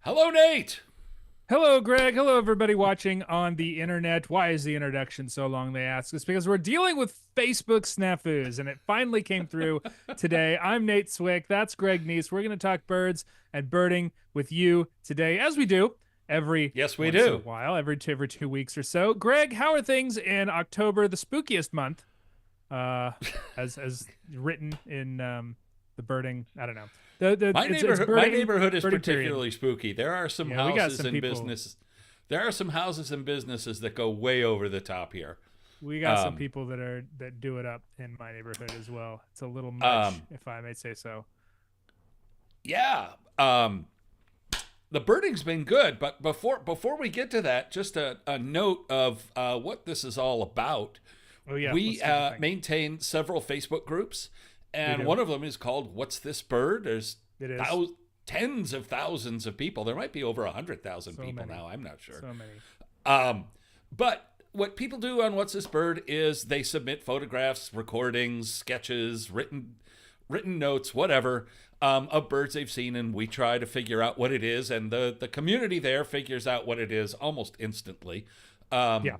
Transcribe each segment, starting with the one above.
Hello, Nate. Hello, Greg. Hello, everybody watching on the internet. Why is the introduction so long? They ask. It's because we're dealing with Facebook snafus, and it finally came through today. I'm Nate Swick. That's Greg Neise. We're going to talk birds and birding with you today, as we do every Yes, we once in a do. while, every 2 weeks or so. Greg, how are things in October, the spookiest month, uh, as written in the birding? I don't know. It's My birding, neighborhood is birding period. particularly spooky. There are some Yeah, we got houses some and people. businesses. There are some houses and businesses that go way over the top here. We got some Um, people that do it up in my neighborhood as well. It's a little much, um, if I may say so. yeah. The birding's been good, but before we get to that, just a note of what this is all about. Oh yeah, We let's do the thing. maintain several Facebook groups, We and do. one of them is called "What's This Bird?" There's It is tens of thousands of people. There might be over 100,000 so people many, now. I'm not sure. so many. But what people do on What's This Bird is they submit photographs, recordings, sketches, written notes, whatever, of birds they've seen, and we try to figure out what it is, and the community there figures out what it is almost instantly. Yeah,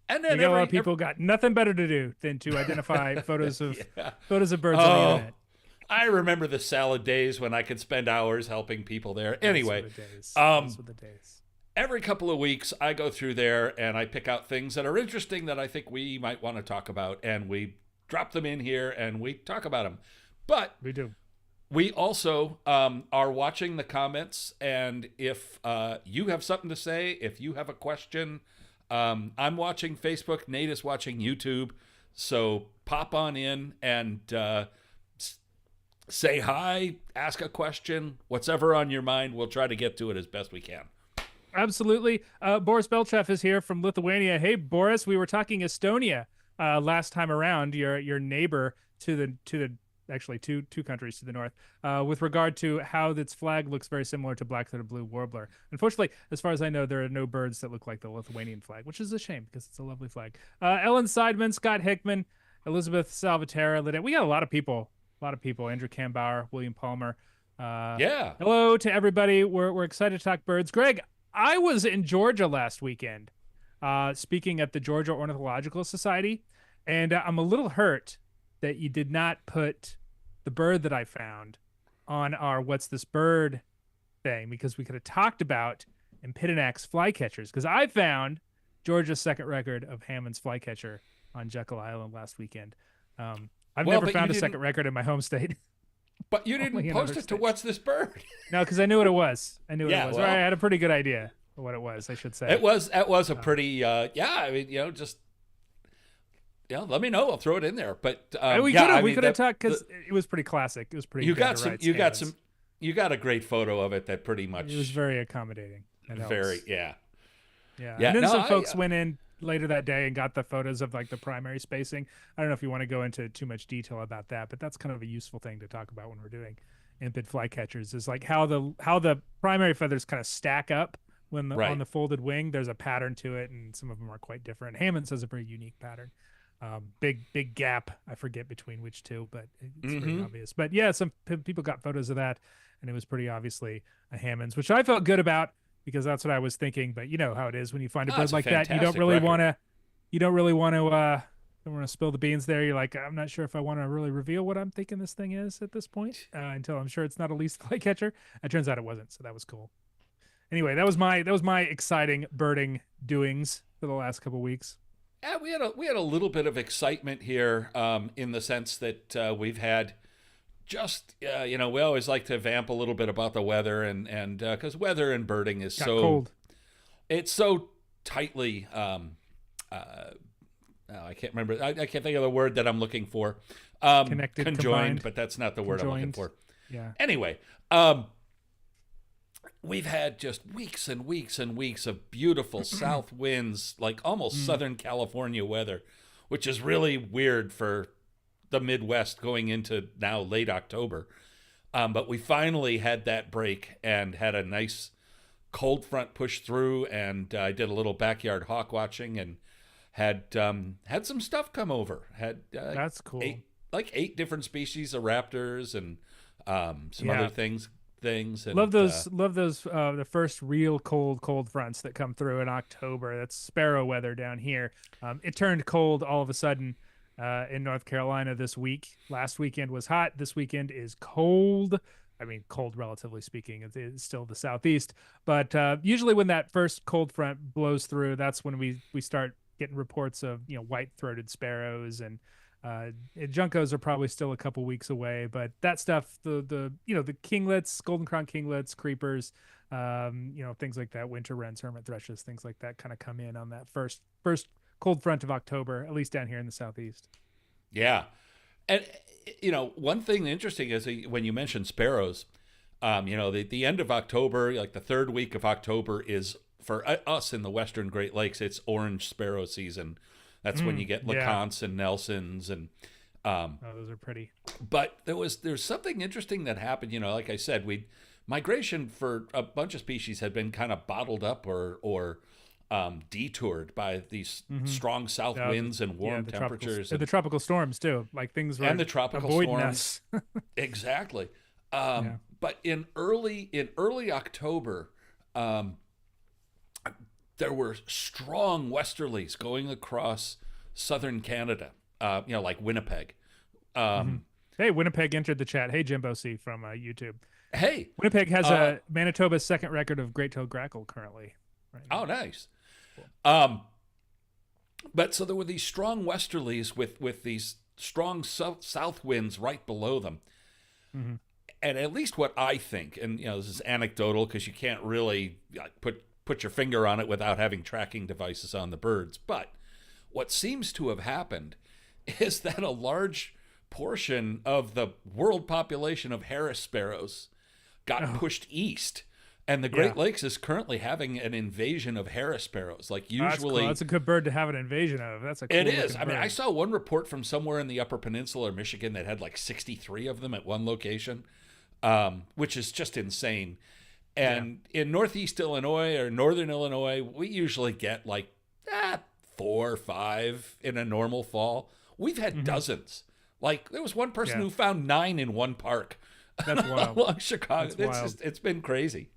And you then got a lot of people got nothing better to do than to identify yeah. photos of birds on the Oh, internet. I remember the salad days when I could spend hours helping people there. Anyway, Those were the days. um, Those were the days. every couple of weeks I go through there and I pick out things that are interesting that I think we might want to talk about, and we drop them in here and we talk about them. But We do. we also are watching the comments, and if you have something to say, if you have a question, I'm watching Facebook, Nate is watching YouTube, so pop on in and say hi, ask a question, whatever on your mind. We'll try to get to it as best we can. Absolutely. Boris Belchev is here from Lithuania. Hey, Boris, we were talking Estonia last time around. Your neighbor to the actually two countries to the north, with regard to how its flag looks very similar to black-throated blue warbler. Unfortunately, as far as I know, there are no birds that look like the Lithuanian flag, which is a shame because it's a lovely flag. Ellen Seidman, Scott Hickman, Elizabeth Salvatera. We got a lot of people. A lot of people. Andrew Cambauer, William Palmer. Yeah. Hello to everybody. We're excited to talk birds. Greg, I was in Georgia last weekend, speaking at the Georgia Ornithological Society, and I'm a little hurt that you did not put the bird that I found on our "What's This Bird" thing, because we could have talked about Empidonac's flycatchers, because I found Georgia's second record of Hammond's flycatcher on Jekyll Island last weekend. I've Well, never but found you a second didn't. record in my home state. But you Only didn't in post other it to states. What's This Bird? No, because I knew what it was. I knew what Yeah, it was. well, Or I had a pretty good idea of what it was, I should say. That was a pretty yeah. I mean, just let me know. I'll throw it in there. But we yeah, could have I we mean, could have talked, because it was pretty classic. It was pretty. you dead got to some. rights You got Hammond's. some. You got a great photo of it that pretty much It was very accommodating. That helps. very yeah. Yeah. Yeah, And then no, some I- folks went in later that day and got the photos of like the primary spacing. I don't know if you want to go into too much detail about that, but that's kind of a useful thing to talk about when we're doing impid flycatchers, is like how the primary feathers kind of stack up when Right. on the folded wing. There's a pattern to it, and some of them are quite different. Hammond's has a very unique pattern. Big gap. I forget between which two, but it's pretty obvious. But yeah, some people got photos of that, and it was pretty obviously a Hammond's, which I felt good about, because that's what I was thinking. But you know how it is when you find a Oh, bird it's a like that, you don't fantastic really record. want to, don't want to spill the beans there. You're like, I'm not sure if I want to really reveal what I'm thinking this thing is at this point, until I'm sure it's not a least flycatcher. It turns out it wasn't, so that was cool. Anyway, that was my exciting birding doings for the last couple weeks. Yeah, we had a little bit of excitement here, in the sense that we've had just we always like to vamp a little bit about the weather, and because weather and birding is Got so cold. it's so tightly I can't remember. I can't think of the word that I'm looking for. Connected, conjoined, combined, but that's not the word I'm looking conjoined. for. Yeah. Anyway, we've had just weeks and weeks and weeks of beautiful south winds, like almost Southern California weather, which is really weird for the Midwest going into now late October. But we finally had that break and had a nice cold front push through, and I did a little backyard hawk watching and had some stuff come over. Had That's cool. eight different species of raptors and some Yeah. other things. things. And love those the first real cold fronts that come through in October. That's sparrow weather down here. It turned cold all of a sudden in North Carolina this week. Last weekend was hot. This weekend is cold. I mean, cold relatively speaking. It's still the southeast, but usually when that first cold front blows through, that's when we start getting reports of white-throated sparrows, and juncos are probably still a couple weeks away. But that stuff, the kinglets, golden crown kinglets, creepers, things like that, winter wrens, hermit thrushes, things like that, kind of come in on that first cold front of October, at least down here in the southeast. Yeah. And, one thing interesting is when you mentioned sparrows, the end of October, like the third week of October is, for us in the Western Great Lakes, it's orange sparrow season. That's when you get LeContes and Nelsons and those are pretty. But there's something interesting that happened. Like I said, migration for a bunch of species had been kind of bottled up or detoured by these strong south winds and warm temperatures. The tropical storms too, like things were and the tropical storms. Us. Exactly. But in early October, there were strong westerlies going across southern Canada, like Winnipeg. Hey, Winnipeg entered the chat. Hey, Jimbo C from YouTube. Hey, Winnipeg has Manitoba's second record of great-tailed grackle currently. Right now. Oh, nice. Cool. But so there were these strong westerlies with these strong south winds right below them. Mm-hmm. And at least what I think, and this is anecdotal because you can't really put your finger on it without having tracking devices on the birds. But what seems to have happened is that a large portion of the world population of Harris sparrows got pushed east. And the Great Lakes is currently having an invasion of Harris sparrows. Like usually, that's cool. That's a good bird to have an invasion of. That's a cool it is. bird. I mean, I saw one report from somewhere in the Upper Peninsula or Michigan that had like 63 of them at one location, which is just insane. And in Northeast Illinois or Northern Illinois, we usually get like 4 or 5 in a normal fall. We've had dozens. Like there was one person who found 9 in one park. That's wild. Along Chicago. It's been crazy.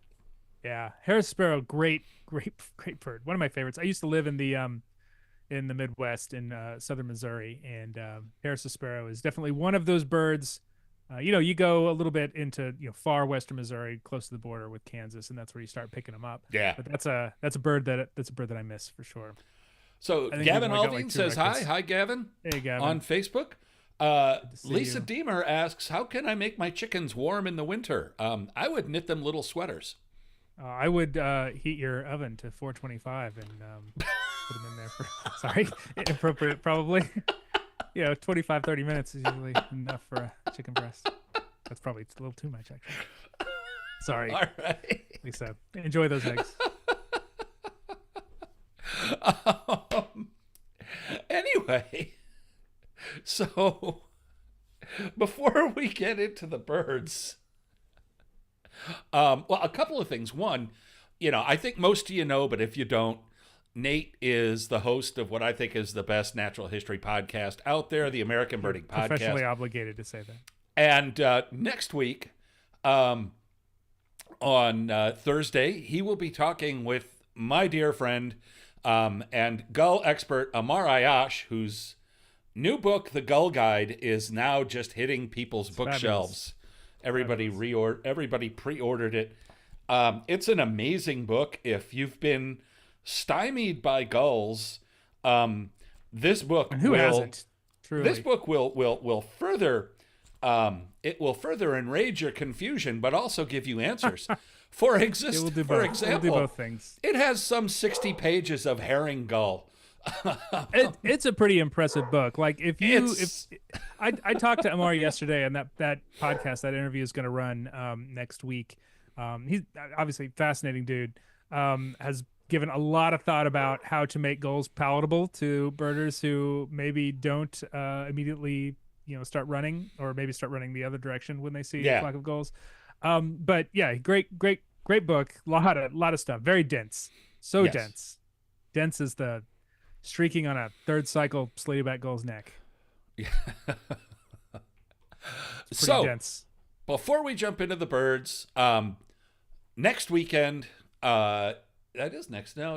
Yeah, Harris sparrow, great bird. One of my favorites. I used to live in the Midwest in southern Missouri, and Harris sparrow is definitely one of those birds. You go a little bit into far western Missouri, close to the border with Kansas, and that's where you start picking them up. Yeah, but that's a bird that I miss for sure. So Gavin Alvin says hi Gavin. Hey Gavin on Facebook. Lisa Deemer asks, how can I make my chickens warm in the winter? I would knit them little sweaters. I would heat your oven to 425 and put them in there for, sorry, inappropriate probably. 25, 30 minutes is usually enough for a chicken breast. That's probably a little too much, actually. Sorry. All right. Lisa, enjoy those eggs. Anyway, so before we get into the birds, a couple of things. One, I think most of you know, but if you don't, Nate is the host of what I think is the best natural history podcast out there, the American Birding Podcast. Professionally obligated to say that. And next week, on Thursday, he will be talking with my dear friend and gull expert Amar Ayash, whose new book, The Gull Guide, is now just hitting people's bookshelves. Everybody pre-ordered it. It's an amazing book. If you've been stymied by gulls, this book hasn't? Truly. This book will further enrage your confusion, but also give you answers. For example, we'll do both things. It has some 60 pages of herring gull. It's a pretty impressive book. Like I talked to Amar yesterday, and that podcast, that interview is going to run next week. He's obviously a fascinating dude. Has given a lot of thought about how to make gulls palatable to birders who maybe don't immediately start running, or maybe start running the other direction when they see a flock of gulls. But yeah, great book. Lot of stuff. Very dense. So dense. Dense as the streaking on a third cycle slatyback gull's neck. So dense. before we jump into the birds, next weekend, that is next. No,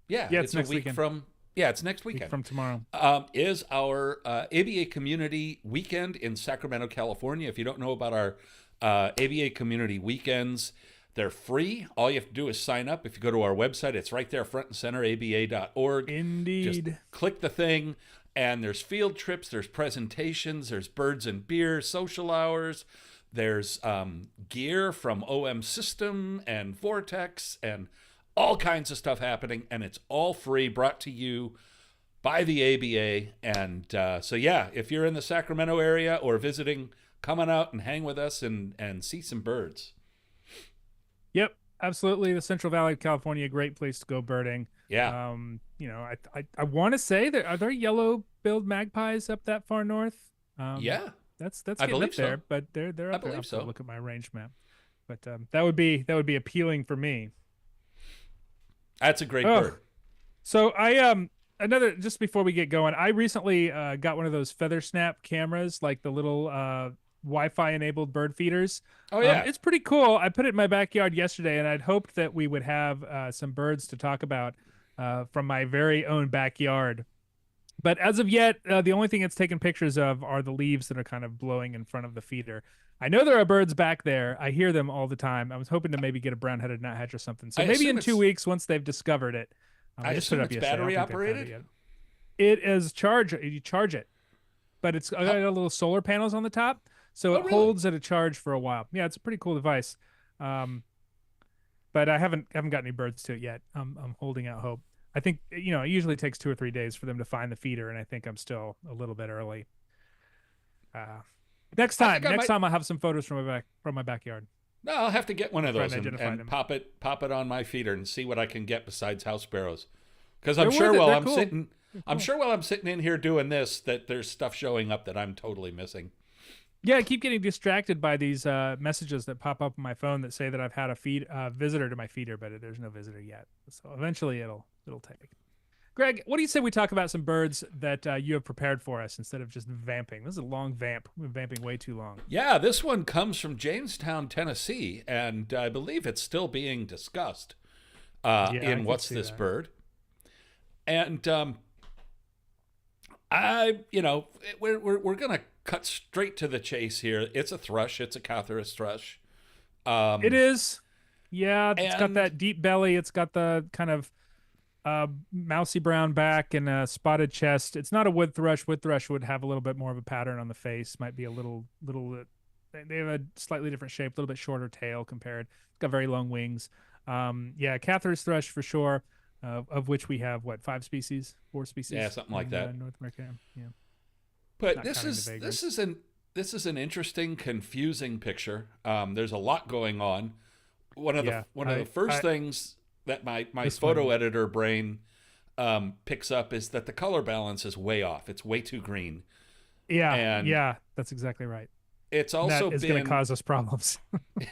Yeah, it's it's a next week weekend. from, yeah, it's next Week weekend. from tomorrow. Is our ABA Community Weekend in Sacramento, California. If you don't know about our ABA Community Weekends, they're free. All you have to do is sign up. If you go to our website, it's right there, front and center, aba.org. Just Indeed. click the thing, and there's field trips, there's presentations, there's birds and beer, social hours, there's gear from OM System and Vortex, and all kinds of stuff happening, and it's all free, brought to you by the ABA. And so, yeah, if you're in the Sacramento area or visiting, come on out and hang with us and see some birds. Yep, absolutely. The Central Valley of California, great place to go birding. Yeah. I want to say that are there yellow-billed magpies up that far north? Yeah. That's I getting believe up there, so. but they're up I there. believe I'll have so. to look at my range map. But that would be appealing for me. That's a great Oh, bird. so I another just before we get going, I recently got one of those feather snap cameras, like the little Wi-Fi enabled bird feeders. Oh, yeah. It's pretty cool. I put it in my backyard yesterday, and I'd hoped that we would have some birds to talk about from my very own backyard. But as of yet, the only thing it's taken pictures of are the leaves that are kind of blowing in front of the feeder. I know there are birds back there. I hear them all the time. I was hoping to maybe get a brown-headed nuthatch or something. So I maybe assume in 2 weeks, once they've discovered it. I just put assume it up it's yesterday. I don't battery think they've found operated? it yet. It is charge. You charge it, but it's got little solar panels on the top, so Oh, it really? holds at a charge for a while. Yeah, it's a pretty cool device. But I haven't got any birds to it yet. I'm holding out hope. I think it usually takes 2 or 3 days for them to find the feeder, and I think I'm still a little bit early. Next I think I time, might- I'll have some photos from my backyard. No, I'll have to get one of Try those and and, identify them. pop it on my feeder and see what I can get besides house sparrows. Because They're I'm sure worth it. while They're I'm cool. sitting, They're I'm cool. sure while I'm sitting in here doing this, that there's stuff showing up that I'm totally missing. Yeah, I keep getting distracted by these messages that pop up on my phone that say that I've had a visitor to my feeder, but there's no visitor yet. So eventually it'll take. Greg, what do you say we talk about some birds that you have prepared for us instead of just vamping? This is a long vamp. We've been vamping way too long. Yeah, this one comes from Jamestown, Tennessee, and I believe it's still being discussed I in can What's see This that. Bird? And we're gonna cut straight to the chase here. It's a thrush. It's a Catharus thrush. It is. Yeah, it's got and- that deep belly. It's got the kind of mousy brown back and a spotted chest. It's not a wood thrush. Wood thrush would have a little bit more of a pattern on the face. Might be a little. They have a slightly different shape, a little bit shorter tail compared. It's got very long wings. Yeah, Catharus thrush for sure. Of which we have 4 species? Yeah, something like in, that. North America. Yeah. But Not this counting is the vagrants. this is an interesting, confusing picture. There's a lot going on. One of the first things that my This photo one. editor brain picks up is that the color balance is way off. It's way too green. Yeah, And yeah, that's exactly right. It's also That is been going to cause us problems.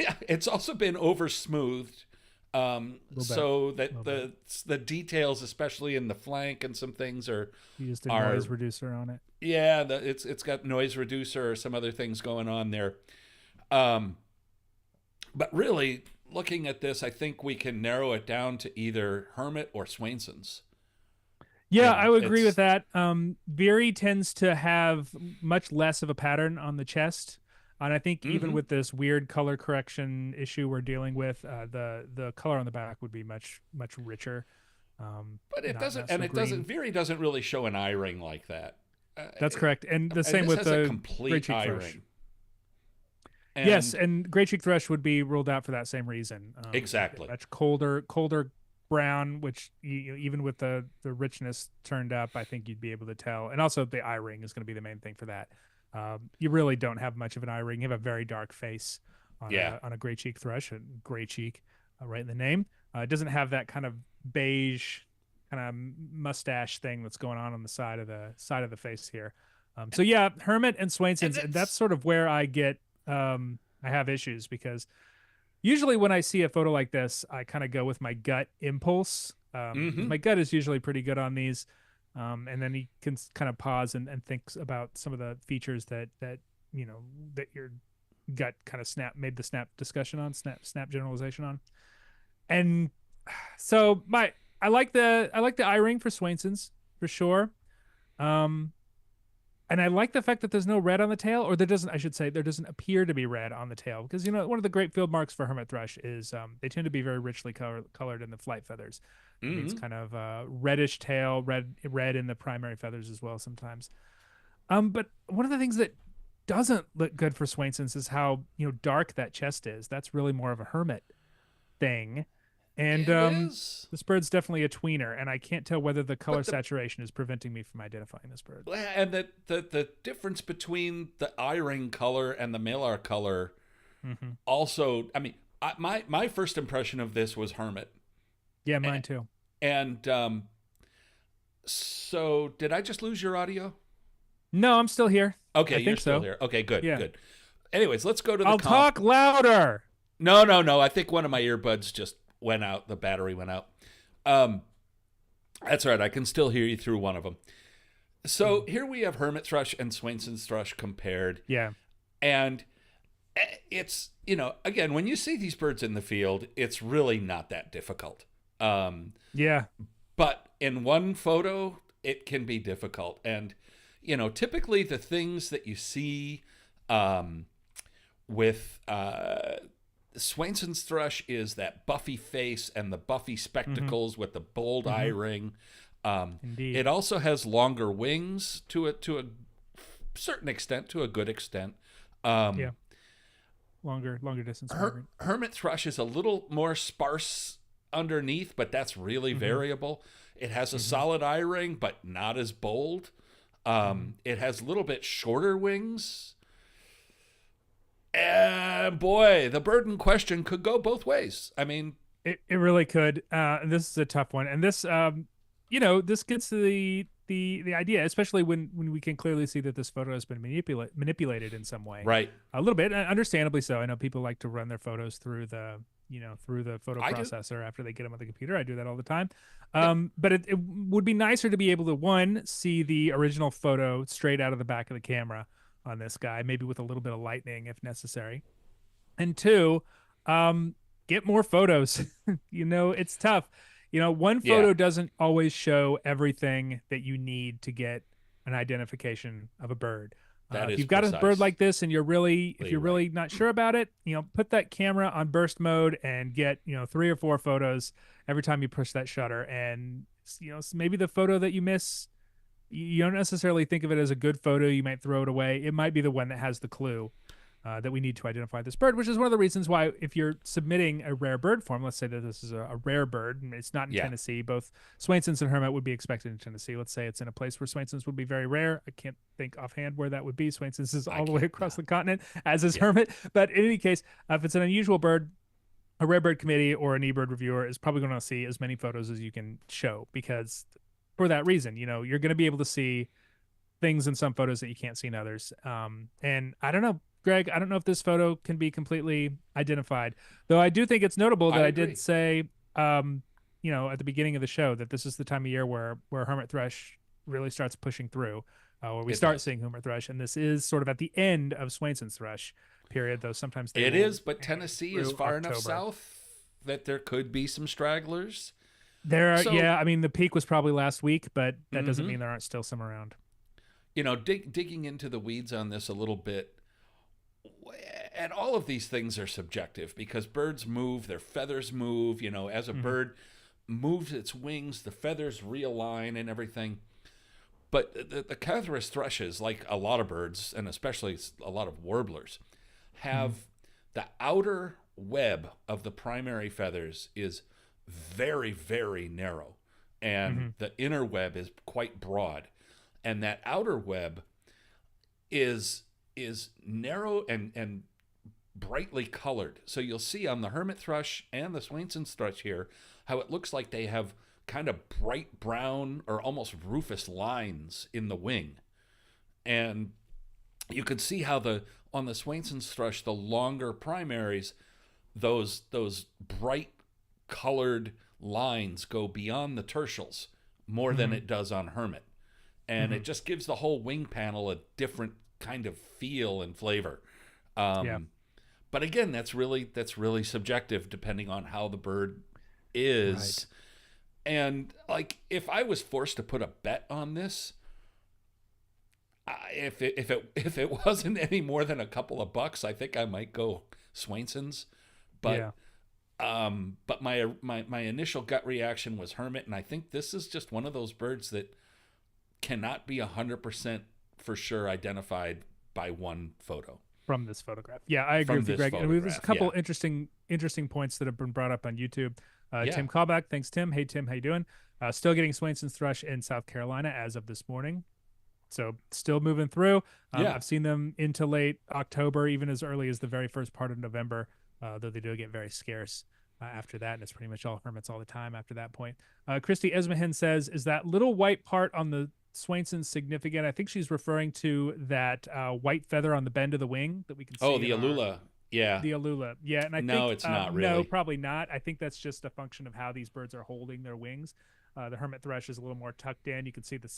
yeah, it's also been over smoothed. So that Little the details, especially in the flank and some things are You used a Are- noise reducer on it. yeah, it's got noise reducer or some other things going on there. But really, looking at this, I think we can narrow it down to either Hermit or Swainson's. Yeah, Yeah, I would agree it's- with that. Veery tends to have much less of a pattern on the chest. And I think even Mhm. with this weird color correction issue we're dealing with, the color on the back would be much richer. But it Not- doesn't, not and so it doesn't. green. Veery doesn't really show an eye ring like that. That's correct. And the And same this with has a the complete gray cheek eye thrush. ring. Yes, and gray cheek thrush would be ruled out for that same reason. Exactly. Much colder brown, which even with the richness turned up, I think you'd be able to tell. And also the eye ring is going to be the main thing for that. You really don't have much of an eye ring. You have a very dark face on a gray cheek thrush, and gray cheek, right in the name. It doesn't have that kind of beige kind of mustache thing that's going on the side of the face here. So yeah, Hermit and Swainson's, and that's sort of where I get I have issues because usually when I see a photo like this, I kind of go with my gut impulse. My gut is usually pretty good on these. And then he can kind of pause and thinks about some of the features that you're got kind of made the snap discussion on snap generalization on. And so I like the eye ring for Swainson's for sure. Um, and I like the fact that there's no red on the tail, or I should say, there doesn't appear to be red on the tail, because one of the great field marks for hermit thrush is they tend to be very richly colored in the flight feathers. That means kind of reddish tail, red in the primary feathers as well sometimes. But one of the things that doesn't look good for Swainson's is how dark that chest is. That's really more of a hermit thing. And It is. this bird's definitely a tweener, and I can't tell whether the color But the saturation is preventing me from identifying this bird. and the difference between the eye ring color and the malar color also. I mean, my first impression of this was hermit, Yeah, mine too. and so did I just lose your audio? No, I'm still here. Okay, I you're think still so. here. Okay, good, Yeah. good. Anyways, let's go to the I'll talk louder. No. I think one of my earbuds just went out. The battery went out. That's right. I can still hear you through one of them. So here we have hermit thrush and Swainson's thrush compared. Yeah. And it's, again, when you see these birds in the field, it's really not that difficult. Yeah. But in one photo, it can be difficult. And, typically the things that you see with Swainson's thrush is that buffy face and the buffy spectacles with the bold eye ring. Indeed. It also has longer wings to a certain extent, to a good extent. Yeah. Longer distance. Hermit thrush is a little more sparse underneath, but that's really variable. It has a solid eye ring, but not as bold. It has a little bit shorter wings. And boy, the bird in question could go both ways. I mean, it really could. And this is a tough one. And this, this gets to the idea, especially when we can clearly see that this photo has been manipulated in some way. right. A little bit, understandably so. I know people like to run their photos through the photo I do. processor after they get them on the computer. I do that all the time. But it would be nicer to be able to, one, see the original photo straight out of the back of the camera on this guy, maybe with a little bit of lightning if necessary. And two, get more photos. It's tough. One photo doesn't always show everything that you need to get an identification of a bird. That if is you've got a precise. bird like this and you're really right. not sure about it, put that camera on burst mode and get 3 or 4 photos every time you push that shutter. And maybe the photo that you miss, you don't necessarily think of it as a good photo. You might throw it away. It might be the one that has the clue that we need to identify this bird, which is one of the reasons why, if you're submitting a rare bird form, let's say that this is a rare bird and it's not in Tennessee, both Swainson's and hermit would be expected in Tennessee. Let's say it's in a place where Swainson's would be very rare. I can't think offhand where that would be. Swainson's is all the way across the continent, as is hermit. But in any case, if it's an unusual bird, a rare bird committee or an eBird reviewer is probably going to see as many photos as you can show, because for that reason, you're going to be able to see things in some photos that you can't see in others. And I don't know, Greg, I don't know if this photo can be completely identified, though I do think it's notable that I did say, at the beginning of the show, that this is the time of year where hermit thrush really starts pushing through, where we start seeing hermit thrush. And this is sort of at the end of Swainson's thrush period, though sometimes it is, but Tennessee is far enough south that there could be some stragglers. There are, I mean, the peak was probably last week, but that doesn't mean there aren't still some around. Digging into the weeds on this a little bit, and all of these things are subjective because birds move, their feathers move, as a bird moves its wings, the feathers realign and everything. But the Catharus thrushes, like a lot of birds, and especially a lot of warblers, have the outer web of the primary feathers is very, very narrow, and the inner web is quite broad. And that outer web is narrow and brightly colored. So you'll see on the hermit thrush and the Swainson's thrush here how it looks like they have kind of bright brown or almost rufous lines in the wing. And you can see how on the Swainson's thrush, the longer primaries, those bright colored lines go beyond the tertials more than it does on hermit. And it just gives the whole wing panel a different kind of feel and flavor. But again, that's really subjective depending on how the bird is. Right. And like, if I was forced to put a bet on this, if it wasn't any more than a couple of bucks, I think I might go Swainson's. Yeah. But but my initial gut reaction was hermit, and I think this is just one of those birds that cannot be 100% for sure identified by one photo. From this photograph. Yeah, I agree From with you, this Greg. And there's a photograph, couple yeah. interesting points that have been brought up on YouTube. Yeah. Tim Callback, thanks Tim. Hey Tim, how you doing? Still getting Swainson's thrush in South Carolina as of this morning. So still moving through. Yeah. I've seen them into late October, even as early as the very first part of November, though they do get very scarce after that. And it's pretty much all hermits all the time after that point. Christy Esmahin says, is that little white part on the Swainson's significant? I think she's referring to that white feather on the bend of the wing that we can see. Oh, the Alula. Yeah. The Alula. Yeah. And I No, think it's not no, really. probably not. I think that's just a function of how these birds are holding their wings. The hermit thrush is a little more tucked in. You can see the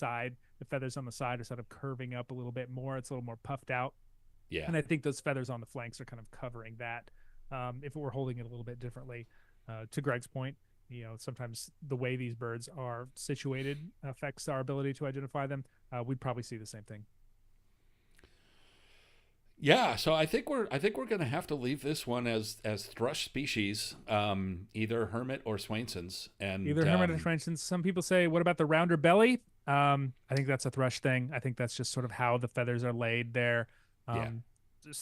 feathers on the side are sort of curving up a little bit more. It's a little more puffed out. Yeah. And I think those feathers on the flanks are kind of covering that. If we're holding it a little bit differently, to Greg's point, sometimes the way these birds are situated affects our ability to identify them. We'd probably see the same thing. Yeah, so I think we're going to have to leave this one as thrush species, either hermit or Swainson's, and Either hermit or Swainson's. Some people say, what about the rounder belly? I think that's a thrush thing. I think that's just sort of how the feathers are laid there. Yeah.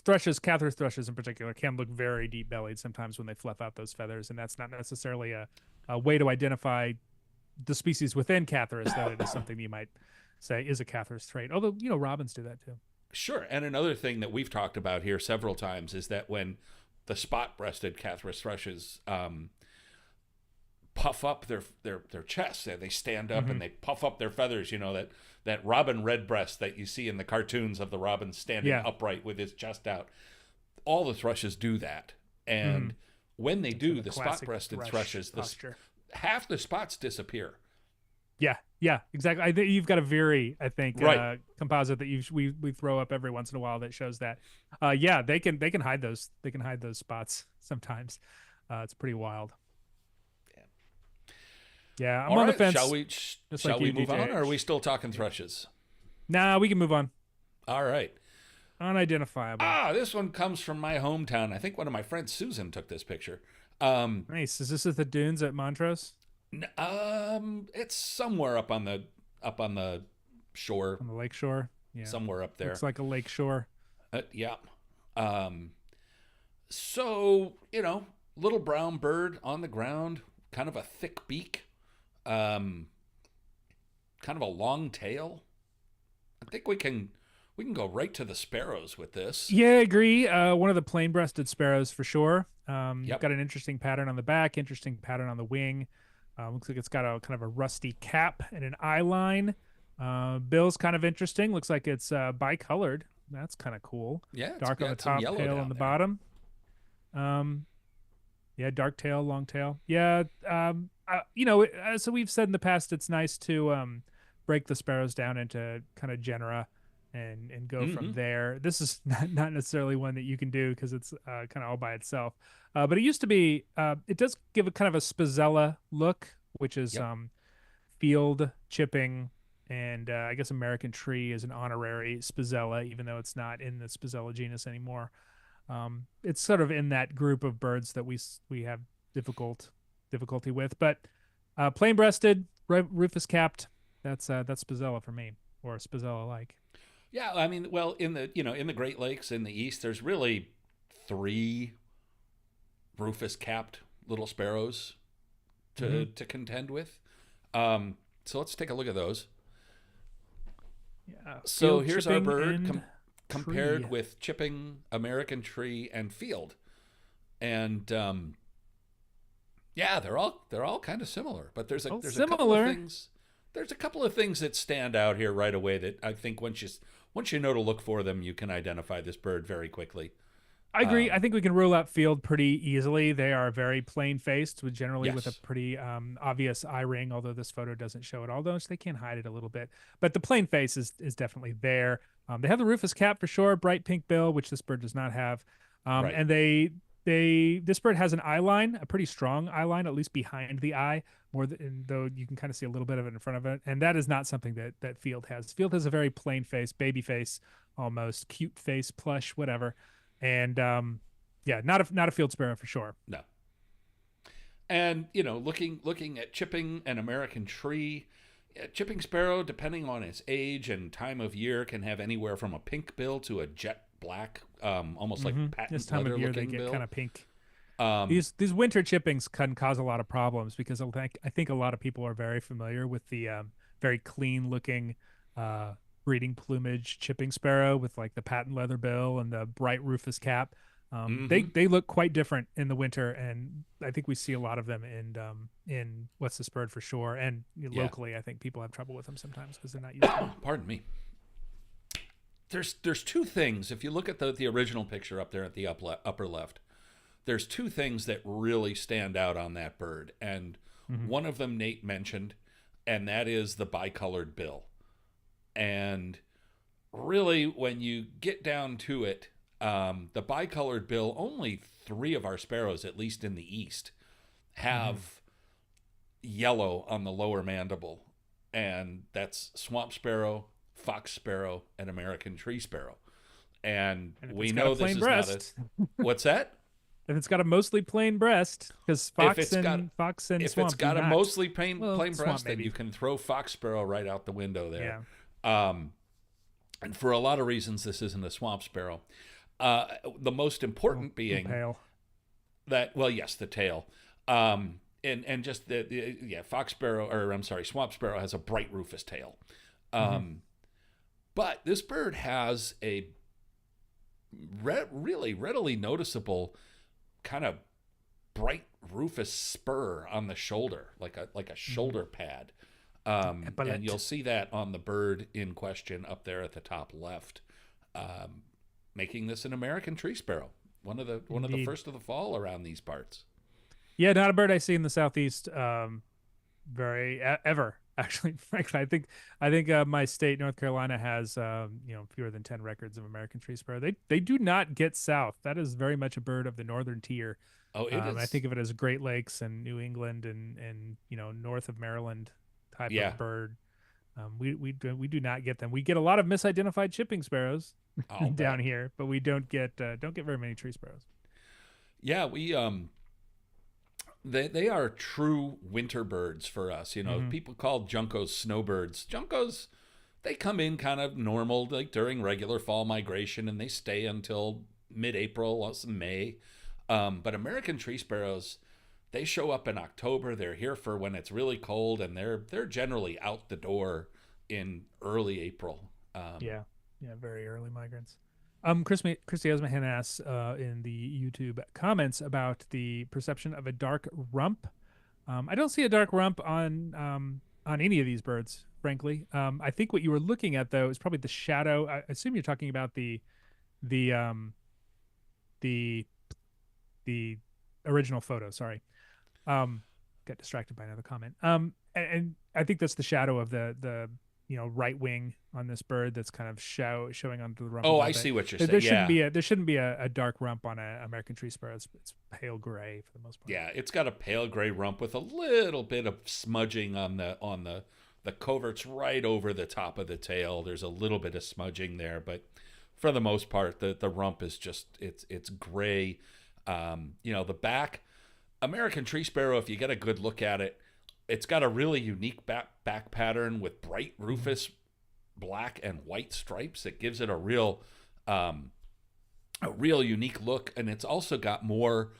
Thrushes, Cathars thrushes in particular, can look very deep bellied sometimes when they fluff out those feathers, and that's not necessarily a way to identify the species within Catharus, though it is something you might say is a Catharus trait. Although, robins do that too. Sure. And another thing that we've talked about here several times is that when the spot-breasted Catharus thrushes puff up their chests, they stand up and they puff up their feathers, that robin redbreast that you see in the cartoons of the robin standing upright with his chest out. All the thrushes do that. And when they do, the spot-breasted thrushes, half the spots disappear. Yeah, exactly. I think you've got a very, Right. composite that we throw up every once in a while that shows that. Yeah, they can hide those. They can hide those spots sometimes. It's pretty wild. Yeah, I'm on the fence. Shall we move on, or are we still talking thrushes? Nah, we can move on. All right. Unidentifiable. This one comes from my hometown. I think one of my friends, Susan, took this picture. Nice. Is this at the dunes at Montrose? It's somewhere up on the shore. On the lake shore? Yeah. Somewhere up there. Looks like a lake shore. Yeah. So, little brown bird on the ground, kind of a thick beak, kind of a long tail. I think we can go right to the sparrows with this. Yeah, I agree. One of the plain-breasted sparrows for sure. Got an interesting pattern on the back, interesting pattern on the wing. Looks like it's got a kind of a rusty cap and an eye line. Bill's kind of interesting. Looks like it's bicolored. That's kind of cool. Yeah, dark on the top, pale on the bottom. Yeah, dark tail, long tail. Yeah, so we've said in the past, it's nice to break the sparrows down into kind of genera and go from there. This is not necessarily one that you can do because it's kind of all by itself. But it used to be, it does give a kind of a spizella look, which is field chipping. And I guess American tree is an honorary spizella, even though it's not in the spizella genus anymore. It's sort of in that group of birds that we have difficulty with. But plain-breasted, rufous capped, that's spizella for me, or spizella-like. Yeah, I mean, well, in the Great Lakes in the east, there's really 3 rufous capped little sparrows to contend with. So let's take a look at those. Yeah. So here's our bird compared with chipping, American tree, and field, and they're all kind of similar. But there's a couple of things. There's a couple of things that stand out here right away that I think once you know to look for them, you can identify this bird very quickly. I agree. I think we can rule out field pretty easily. They are very plain-faced, with a pretty obvious eye ring, although this photo doesn't show it, although they can hide it a little bit. But the plain face is definitely there. They have the rufous cap for sure, bright pink bill, which this bird does not have. Right. And this bird has an eye line, a pretty strong eye line, at least behind the eye, more than though you can kind of see a little bit of it in front of it. And that is not something that Field has. Field has a very plain face, baby face, almost cute face, plush, whatever. And yeah, not a field sparrow for sure. No. And looking at chipping an American tree, chipping sparrow, depending on its age and time of year, can have anywhere from a pink bill to a jet black, almost like This patent time leather of year they looking get bill. kind of pink. Um, These winter chippings can cause a lot of problems because I think a lot of people are very familiar with the very clean looking breeding plumage chipping sparrow with like the patent leather bill and the bright rufous cap. mhm. They look quite different in the winter, and I think we see a lot of them in What's This Bird for sure, and Yeah. locally I think people have trouble with them sometimes because they're not used to them. Pardon me. There's two things. If you look at the original picture up there at the upper left, there's two things that really stand out on that bird, and Hmm. one of them Nate mentioned, and that is the bicolored bill. And really, when you get down to it, the bicolored bill, only three of our sparrows, at least in the east, Hmm. have yellow on the lower mandible, and that's swamp sparrow, fox sparrow, and American tree sparrow. And And if we it's got a know this plain is not a. breast, What's that? if it's got a mostly plain breast, because If it's got fox and if it's swamp do got a not. mostly Well, plain swamp breast, then you maybe. can throw fox sparrow right out the window there. Yeah. Um, and for a lot of reasons, this isn't a swamp sparrow. Uh, the most important Little being pale. that, well, yes, the tail, and just yeah, fox sparrow, or I'm sorry, swamp sparrow has a bright rufous tail. Hmm. But this bird has a really readily noticeable kind of bright rufous spur on the shoulder, like a Hmm. shoulder pad. And Epaulet. you'll see that on the bird in question up there at the top left, making this an American tree sparrow, one of the Indeed. first of the fall around these parts. Yeah, not a bird I see in the southeast ever. Actually, frankly, I think my state, North Carolina, has fewer than 10 records of American tree sparrow. They do not get south. That is very much a bird of the northern tier. Oh, it I is. think of it as Great Lakes and New England and north of Maryland type Yeah. of bird. We do not get them. We get a lot of misidentified chipping sparrows I'll down bet. here, but we don't get very many tree sparrows. Yeah, we they are true winter birds for us. Hmm. People call juncos snowbirds. Juncos, they come in kind of normal, like during regular fall migration, and they stay until mid-April, also May. But American tree sparrows, they show up in October. They're here for when it's really cold, and they're generally out the door in early April. Yeah, yeah, very early migrants. Christy Esmahan asks in the YouTube comments about the perception of a dark rump. I don't see a dark rump on any of these birds, frankly. I think what you were looking at though is probably the shadow. I assume you're talking about the the the original photo. Sorry, got distracted by another comment. And I think that's the shadow of the right wing on this bird that's kind of showing onto the rump a Oh, little I bit. see what you're There, saying. there shouldn't Yeah, be a dark rump on a American tree sparrow. It's pale gray for the most part. yeah, it's got a pale gray rump with a little bit of smudging on the coverts right over the top of the tail. There's a little bit of smudging there, but for the most part, the rump is just it's gray. The back American tree sparrow. If you get a good look at it, it's got a really unique back pattern with bright Mhm. rufous black and white stripes. It gives it um, a real unique look, and it's also got more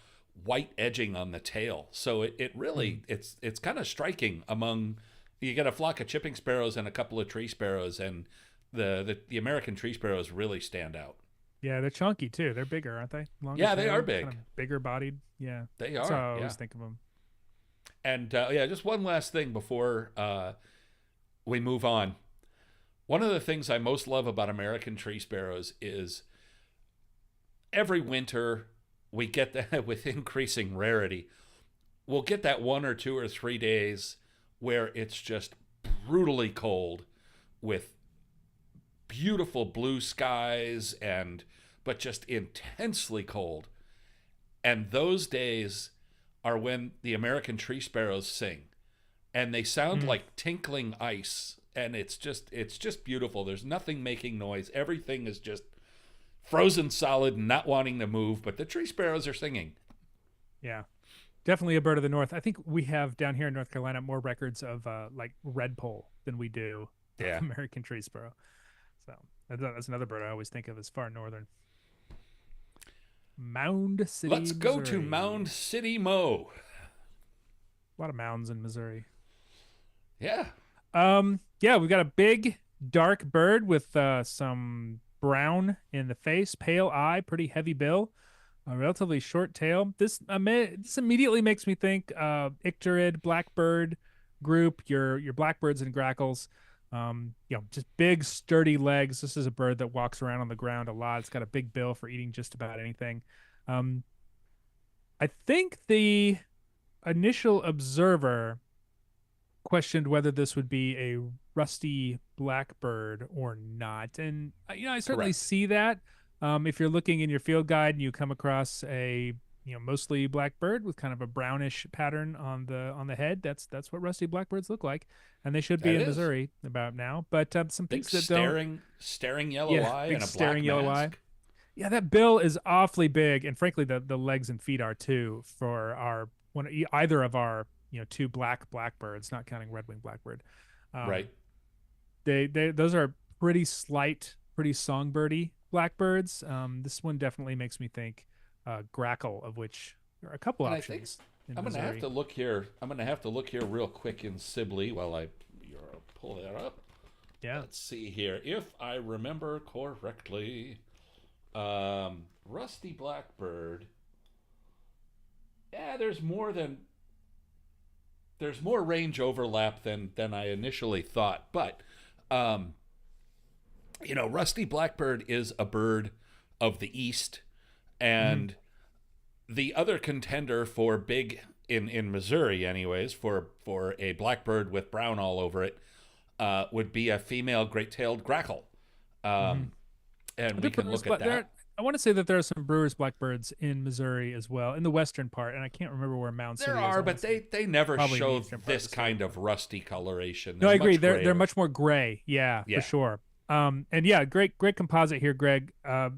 white edging on the tail. So it Mhm. really it's kind of striking among. You get a flock of chipping sparrows and a couple of tree sparrows, and the American tree sparrows really stand out. Yeah, they're chunky too. They're bigger, aren't they? Longer Yeah, they are tail, kind big. of bigger bodied. Yeah, They that's how are. I always Yeah. think of them. And yeah, just one last thing before we move on. One of the things I most love about American tree sparrows is every winter we get that with increasing rarity. We'll get that 1 or 2 or 3 days where it's just brutally cold with beautiful blue skies and but just intensely cold. And those days are when the American tree sparrows sing, and they sound like tinkling ice, and it's just beautiful. There's nothing making noise. Everything is just frozen solid, not wanting to move, but the tree sparrows are singing. Yeah. Definitely a bird of the north. I think we have down here in North Carolina more records of like redpoll than we do Yeah. American tree sparrow. So that's another bird I always think of as far northern. Mound City, Let's go to Missouri. Mound City, Mo. A lot of mounds in Missouri. Yeah. Yeah, we've got a big dark bird with some brown in the face, pale eye, pretty heavy bill, a relatively short tail. This immediately makes me think icterid blackbird group, your blackbirds and grackles. Just big sturdy legs. This is a bird that walks around on the ground a lot. It's got a big bill for eating just about anything. I think the initial observer questioned whether this would be a rusty blackbird or not, and I certainly Correct. see that. If you're looking in your field guide and you come across a mostly blackbird with kind of a brownish pattern on the head, that's what rusty blackbirds look like, and they should be That in is. Missouri about now. But some Big things that don't, staring yellow eye big and a staring black yellow mask. eye. Yeah, that bill is awfully big, and frankly, the legs and feet are too for either of our two blackbirds, not counting red-winged blackbird. Um, Right. they those are pretty slight, pretty songbirdy blackbirds. This one definitely makes me think grackle, of which there are a couple And I think options in I'm going to have Missouri. to look here. I'm going to have to look here real quick in Sibley while I pull that up. Yeah, Let's see here. If I remember correctly, rusty blackbird. Yeah, there's more range overlap than I initially thought. But rusty blackbird is a bird of the East, and the other contender for big in Missouri, anyways, for a blackbird with brown all over it, would be a female great-tailed grackle, and we can look at that. I want to say that there are some Brewers blackbirds in Missouri as well, in the western part, and I can't remember where Mound City There is. are, but they never probably in the show eastern part of this the kind of rusty coloration. No, I agree. Much They're grayer. much more gray. Yeah, Yeah. for sure. And yeah, great composite here, Greg.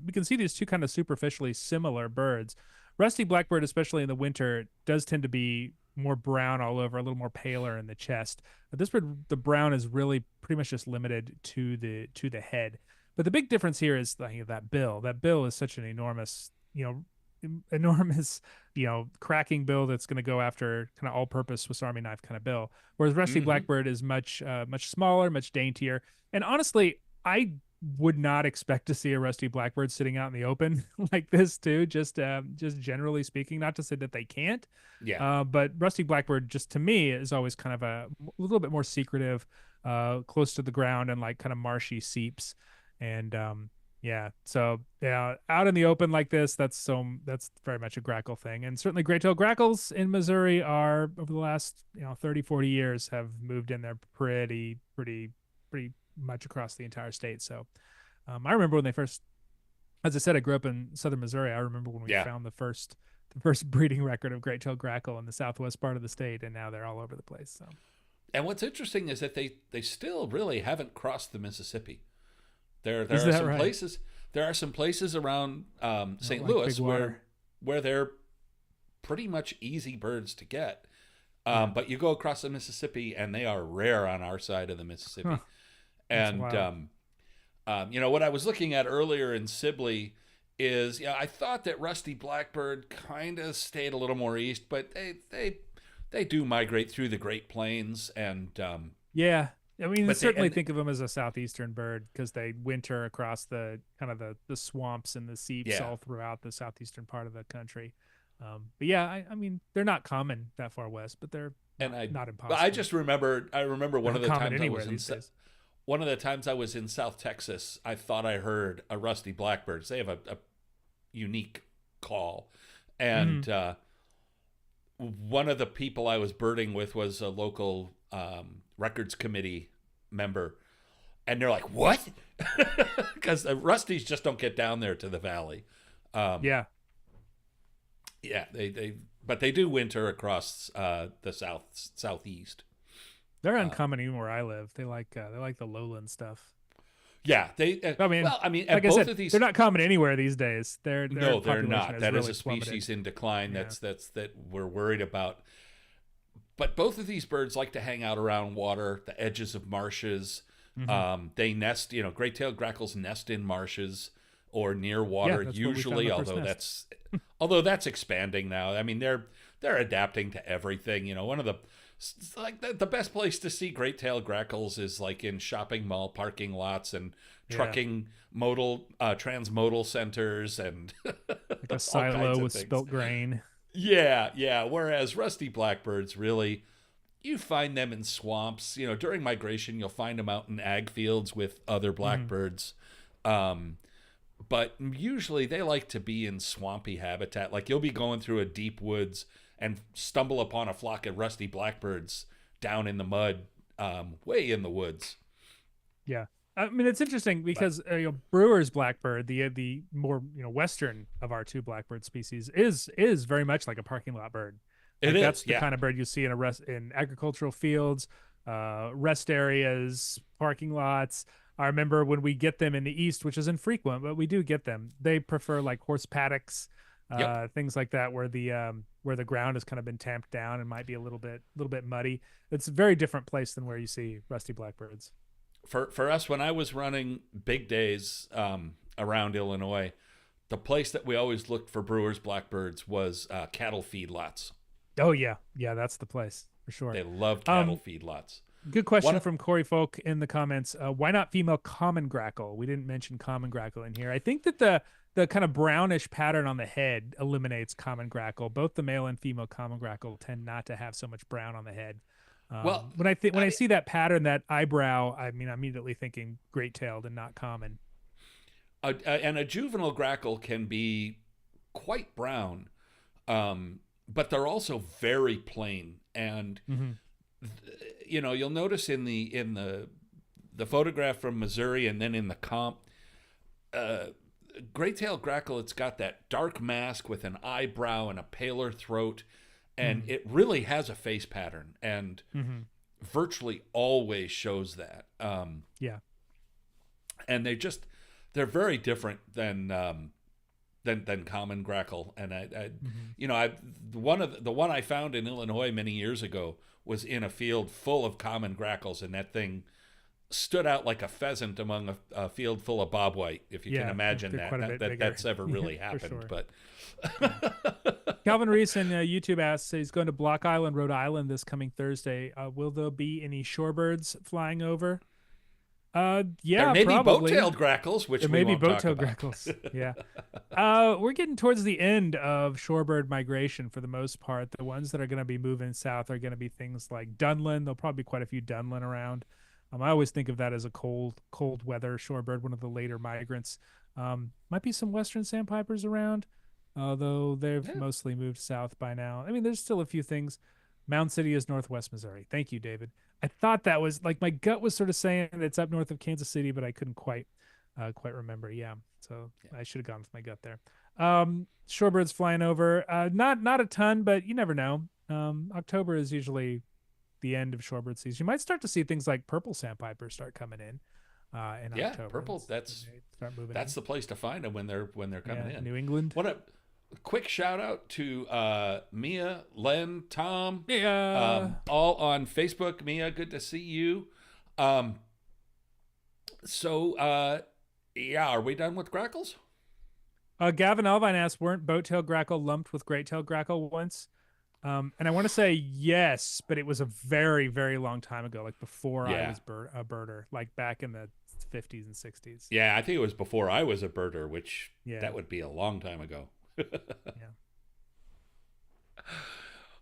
We can see these two kind of superficially similar birds. Rusty blackbird, especially in the winter, does tend to be more brown all over, a little more paler in the chest. But this bird, the brown is really pretty much just limited to the head. But the big difference here is that bill. That bill is such an enormous, enormous, cracking bill that's going to go after kind of all-purpose Swiss Army knife kind of bill. Whereas rusty blackbird is much smaller, much daintier. And honestly, I would not expect to see a rusty blackbird sitting out in the open like this too. Just generally speaking, not to say that they can't. Yeah. But rusty blackbird, just to me, is always kind of a little bit more secretive, close to the ground and like kind of marshy seeps. And so out in the open like this, that's very much a grackle thing. And certainly great-tailed grackles in Missouri are, over the last 30, 40 years, have moved in there pretty much across the entire state. So I remember when they first, as I said, I grew up in southern Missouri. I remember when we found the first breeding record of great-tailed grackle in the southwest part of the state, and now they're all over the place. So, and what's interesting is that they still really haven't crossed the Mississippi. There Is are that some right? places. There are some places around St. like Louis big water. where they're pretty much easy birds to get. But you go across the Mississippi, and they are rare on our side of the Mississippi. Huh. That's And wild. what I was looking at earlier in Sibley is, I thought that rusty blackbird kind of stayed a little more east, but they do migrate through the Great Plains, and Yeah. I mean, But certainly think of them as a southeastern bird because they winter across the kind of the swamps and the seeps all throughout the southeastern part of the country. But yeah, I mean, they're not common that far west, but they're not impossible. But I just remember one of the common times I anywhere was these days. one of the times I was in South Texas, I thought I heard a rusty blackbird. They have a unique call, and one of the people I was birding with was a local records committee member, and they're like, "What?" Because the Rusties just don't get down there to the valley. Yeah. Yeah, but they do winter across the southeast. They're uncommon even where I live. They like the lowland stuff. Yeah, they. I mean, well, I mean, like I both said, of these. they're not common anywhere these days. Their No, they're population not. has That really is a species plummeted. in decline. Yeah. That we're worried about. But both of these birds like to hang out around water, the edges of marshes. They nest. Great-tailed grackles nest in marshes or near water. That's where we found Usually, the first nest. although that's expanding now. I mean, they're adapting to everything. One of the the best place to see great-tailed grackles is like in shopping mall parking lots and trucking transmodal centers and Like a silo with spilt grain. Yeah. Whereas rusty blackbirds, really, you find them in swamps. During migration, you'll find them out in ag fields with other blackbirds. But usually they like to be in swampy habitat. Like you'll be going through a deep woods and stumble upon a flock of rusty blackbirds down in the mud, way in the woods. Yeah. I mean, it's interesting because Brewer's blackbird, the more western of our two blackbird species, is very much like a parking lot bird. Like that's the kind of bird you see in agricultural fields, rest areas, parking lots. I remember when we get them in the east, which is infrequent, but we do get them. They prefer like horse paddocks, things like that, where the ground has kind of been tamped down and might be a little bit muddy. It's a very different place than where you see rusty blackbirds. For us, when I was running big days around Illinois, the place that we always looked for Brewer's blackbirds was cattle feedlots. Oh yeah, that's the place for sure. They love cattle feedlots. Good question from Corey Folk in the comments. Why not female common grackle? We didn't mention common grackle in here. I think that the kind of brownish pattern on the head eliminates common grackle. Both the male and female common grackle tend not to have so much brown on the head. When I see that pattern, that eyebrow, I mean, I'm immediately thinking great-tailed and not common. And a juvenile grackle can be quite brown, but they're also very plain. And you'll notice in the photograph from Missouri and then in the comp, great-tailed grackle, it's got that dark mask with an eyebrow and a paler throat. And it really has a face pattern, and virtually always shows that. And they're very different than common grackle. And the one I found in Illinois many years ago was in a field full of common grackles, and that thing stood out like a pheasant among a field full of bobwhite. If you can imagine that's ever really happened, sure. but. Calvin Reese on YouTube asks, he's going to Block Island, Rhode Island this coming Thursday. Will there be any shorebirds flying over? Yeah, there may probably. Be boat-tailed grackles, which there we may be won't talk boat-tailed about. grackles. Yeah. We're getting towards the end of shorebird migration for the most part. The ones that are going to be moving south are going to be things like Dunlin. There'll probably be quite a few Dunlin around. I always think of that as a cold weather shorebird, one of the later migrants. Might be some western sandpipers around, although they've mostly moved south by now. I mean, there's still a few things. Mound City is northwest Missouri. Thank you, David. I thought that was like my gut was sort of saying it's up north of Kansas City, but I couldn't quite remember. Yeah, so I should have gone with my gut there. Shorebirds flying over, not a ton, but you never know. October is usually the end of shorebird season. You might start to see things like purple sandpipers start coming in October. Purple. That's the place to find them when they're coming in. New England. What a quick shout out to Mia, Len, Tom, all on Facebook. Mia, good to see you. Are we done with grackles? Gavin Elvine asked, weren't boat-tailed grackle lumped with great-tailed grackle once? And I want to say yes, but it was a very, very long time ago, like before I was a birder, like back in the 50s and 60s. Yeah, I think it was before I was a birder, which that would be a long time ago.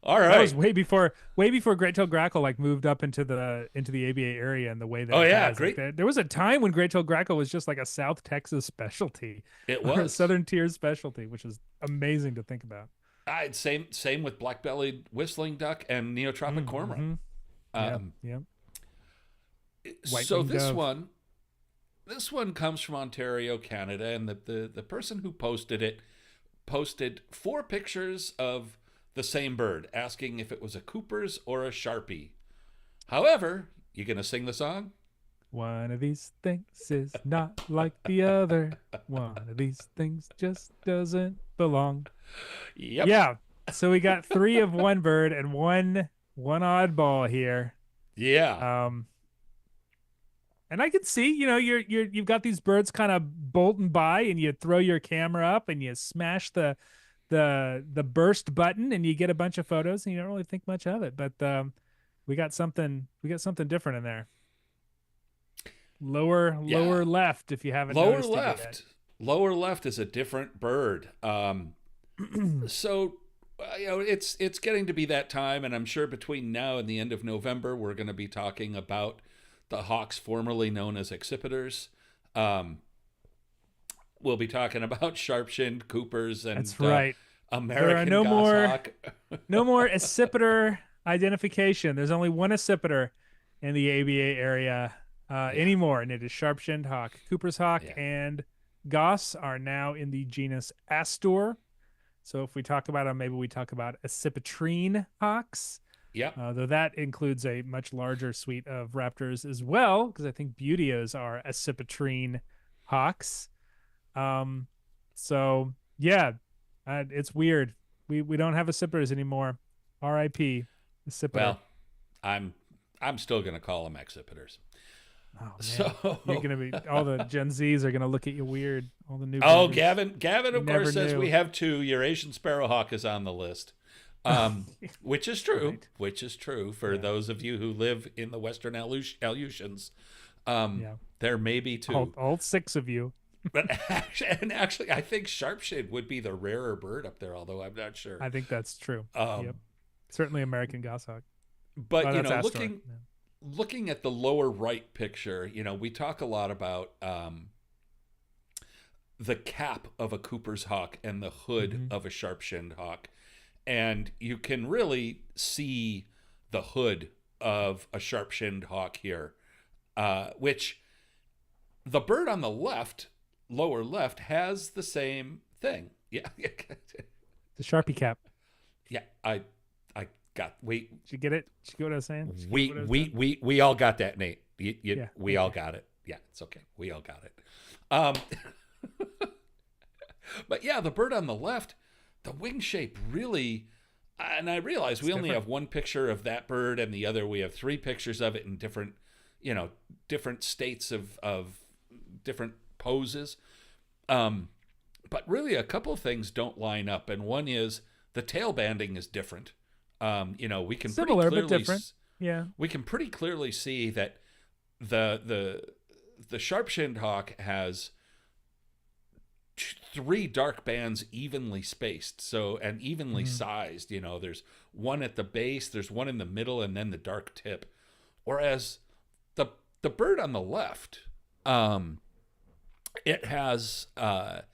All right. That was way before great-tailed grackle like moved up into the ABA area and the way that great. Like, there was a time when great-tailed grackle was just like a South Texas specialty. It was a Southern Tier specialty, which is amazing to think about. Same with black-bellied whistling duck and neotropic cormorant. White So this dove. one, this one comes from Ontario, Canada, and the person who posted it posted 4 pictures of the same bird, asking if it was a Cooper's or a Sharpie. However, you gonna sing the song? One of these things is not like the other. One of these things just doesn't belong. Yep. Yeah. So we got three of one bird and one oddball here. Yeah. Um, and I can see, you've got these birds kind of bolting by, and you throw your camera up and you smash the burst button, and you get a bunch of photos, and you don't really think much of it. But we got something different in there. Lower left, if you haven't Lower noticed it yet. left. Lower left is a different bird. So it's getting to be that time, and I'm sure between now and the end of November, we're going to be talking about the hawks formerly known as accipiters. We'll be talking about sharp-shinned Coopers and That's right. American There are goshawk. no more accipiter identification. There's only one accipiter in the ABA area anymore, and it is sharp-shinned hawk. Cooper's hawk and goss are now in the genus Astor. So if we talk about them, maybe we talk about accipitrine hawks. Yep. Though that includes a much larger suite of raptors as well, because I think buteos are accipitrine hawks. So yeah, it's weird. We don't have accipiters anymore. R.I.P. accipiter. Well, I'm still going to call them accipiters. Oh, man. So you're gonna be all the Gen Zs are gonna look at you weird. All the new. Oh, babies. Gavin, of Never course, says knew. we have 2. Your Asian sparrowhawk is on the list, which is true. Right. Which is true for those of you who live in the Western Aleutians. There may be 2, all 6 of you. but actually, I think sharpshin would be the rarer bird up there. Although I'm not sure. I think that's true. Yep. Certainly American goshawk. But Oh, you that's know, Astor. looking at the lower right picture, we talk a lot about the cap of a Cooper's hawk and the hood of a sharp-shinned hawk. And you can really see the hood of a sharp-shinned hawk here, which the bird on the left, lower left, has the same thing. Yeah. The Sharpie cap. Yeah, I got, wait. Did you get it? Did you get what I was saying? Did you get what I was saying? We all got that, Nate. We all okay. got it. Yeah, it's okay. We all got it. But yeah, the bird on the left, the wing shape really, and I realize we only have one picture of that bird, and the other we have 3 pictures of it in different, different states of different poses. But really, a couple of things don't line up, and one is the tail banding is different. We can Similar pretty but clearly, different. Yeah. we can pretty clearly see that the sharp-shinned hawk has 3 dark bands evenly spaced, and evenly sized. There's one at the base, there's one in the middle, and then the dark tip. Whereas the bird on the left, it has a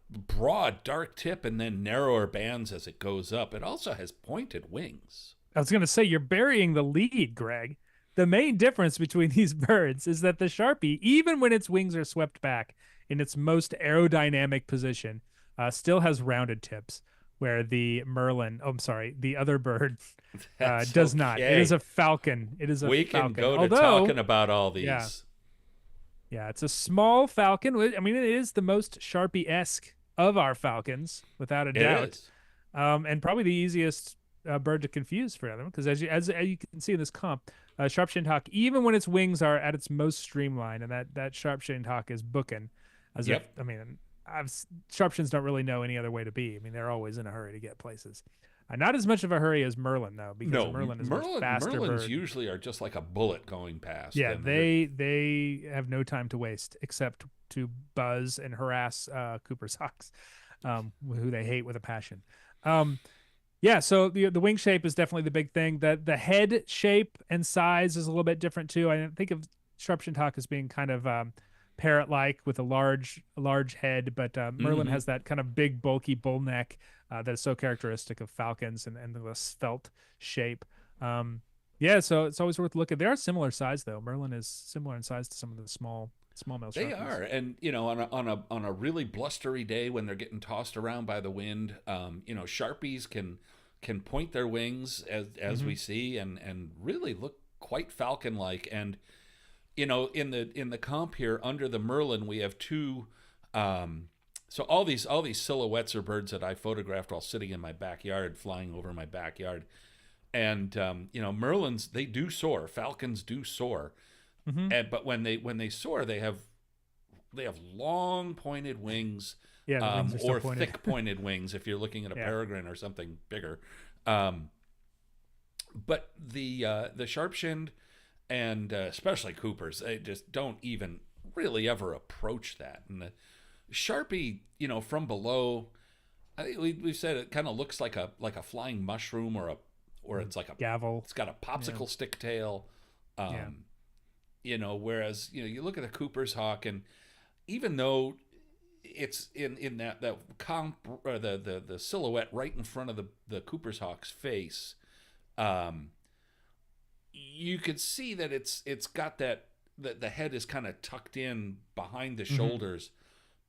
broad dark tip and then narrower bands as it goes up. It also has pointed wings. I was going to say, you're burying the lead, Greg. The main difference between these birds is that the Sharpie, even when its wings are swept back in its most aerodynamic position, still has rounded tips, where the the other bird does not. It is a falcon. It is a we falcon. can go to talking about all these. Yeah, it's a small falcon. I mean, it is the most Sharpie-esque of our falcons, without a doubt. And probably the easiest bird to confuse for them, because as you can see in this comp, sharp-shinned hawk, even when its wings are at its most streamlined, and that sharp-shinned hawk is booking, sharp-shins don't really know any other way to be. I mean, they're always in a hurry to get places. Not as much of a hurry as Merlin, though, because Merlin is a much faster Merlins bird. usually are just like a bullet going past. Yeah, they have no time to waste except to buzz and harass Cooper's hawks, who they hate with a passion. So the wing shape is definitely the big thing. The head shape and size is a little bit different too. I think of sharp-shinned hawk as being kind of parrot-like with a large head, but Merlin has that kind of big, bulky bull neck that is so characteristic of falcons and the svelte shape. Yeah, so it's always worth looking. They are similar size though. Merlin is similar in size to some of the smallmouth They sharpies. are, and on a really blustery day when they're getting tossed around by the wind, sharpies can point their wings as Hmm. we see, and really look quite falcon like. And in the comp here under the Merlin, we have two. So all these silhouettes are birds that I photographed while sitting in my backyard, flying over my backyard. And Merlins, they do soar. Falcons do soar, Hmm. but when they soar, they have long pointed wings, Yeah, the wings are still or pointed. thick pointed wings if you're looking at a Yeah. peregrine or something bigger. Um, but the sharp shinned and especially Coopers, they just don't even really ever approach that. And the Sharpie, from below, I think we've said it kind of looks like a flying mushroom, or Mm. it's like a Gavel. it's got a Yeah. popsicle stick tail. Yeah. Um, whereas you look at a Cooper's hawk, and even though it's in that comp, or the silhouette right in front of the Cooper's hawk's face, um, you could see that it's got that the head is kind of tucked in behind the Hmm. shoulders,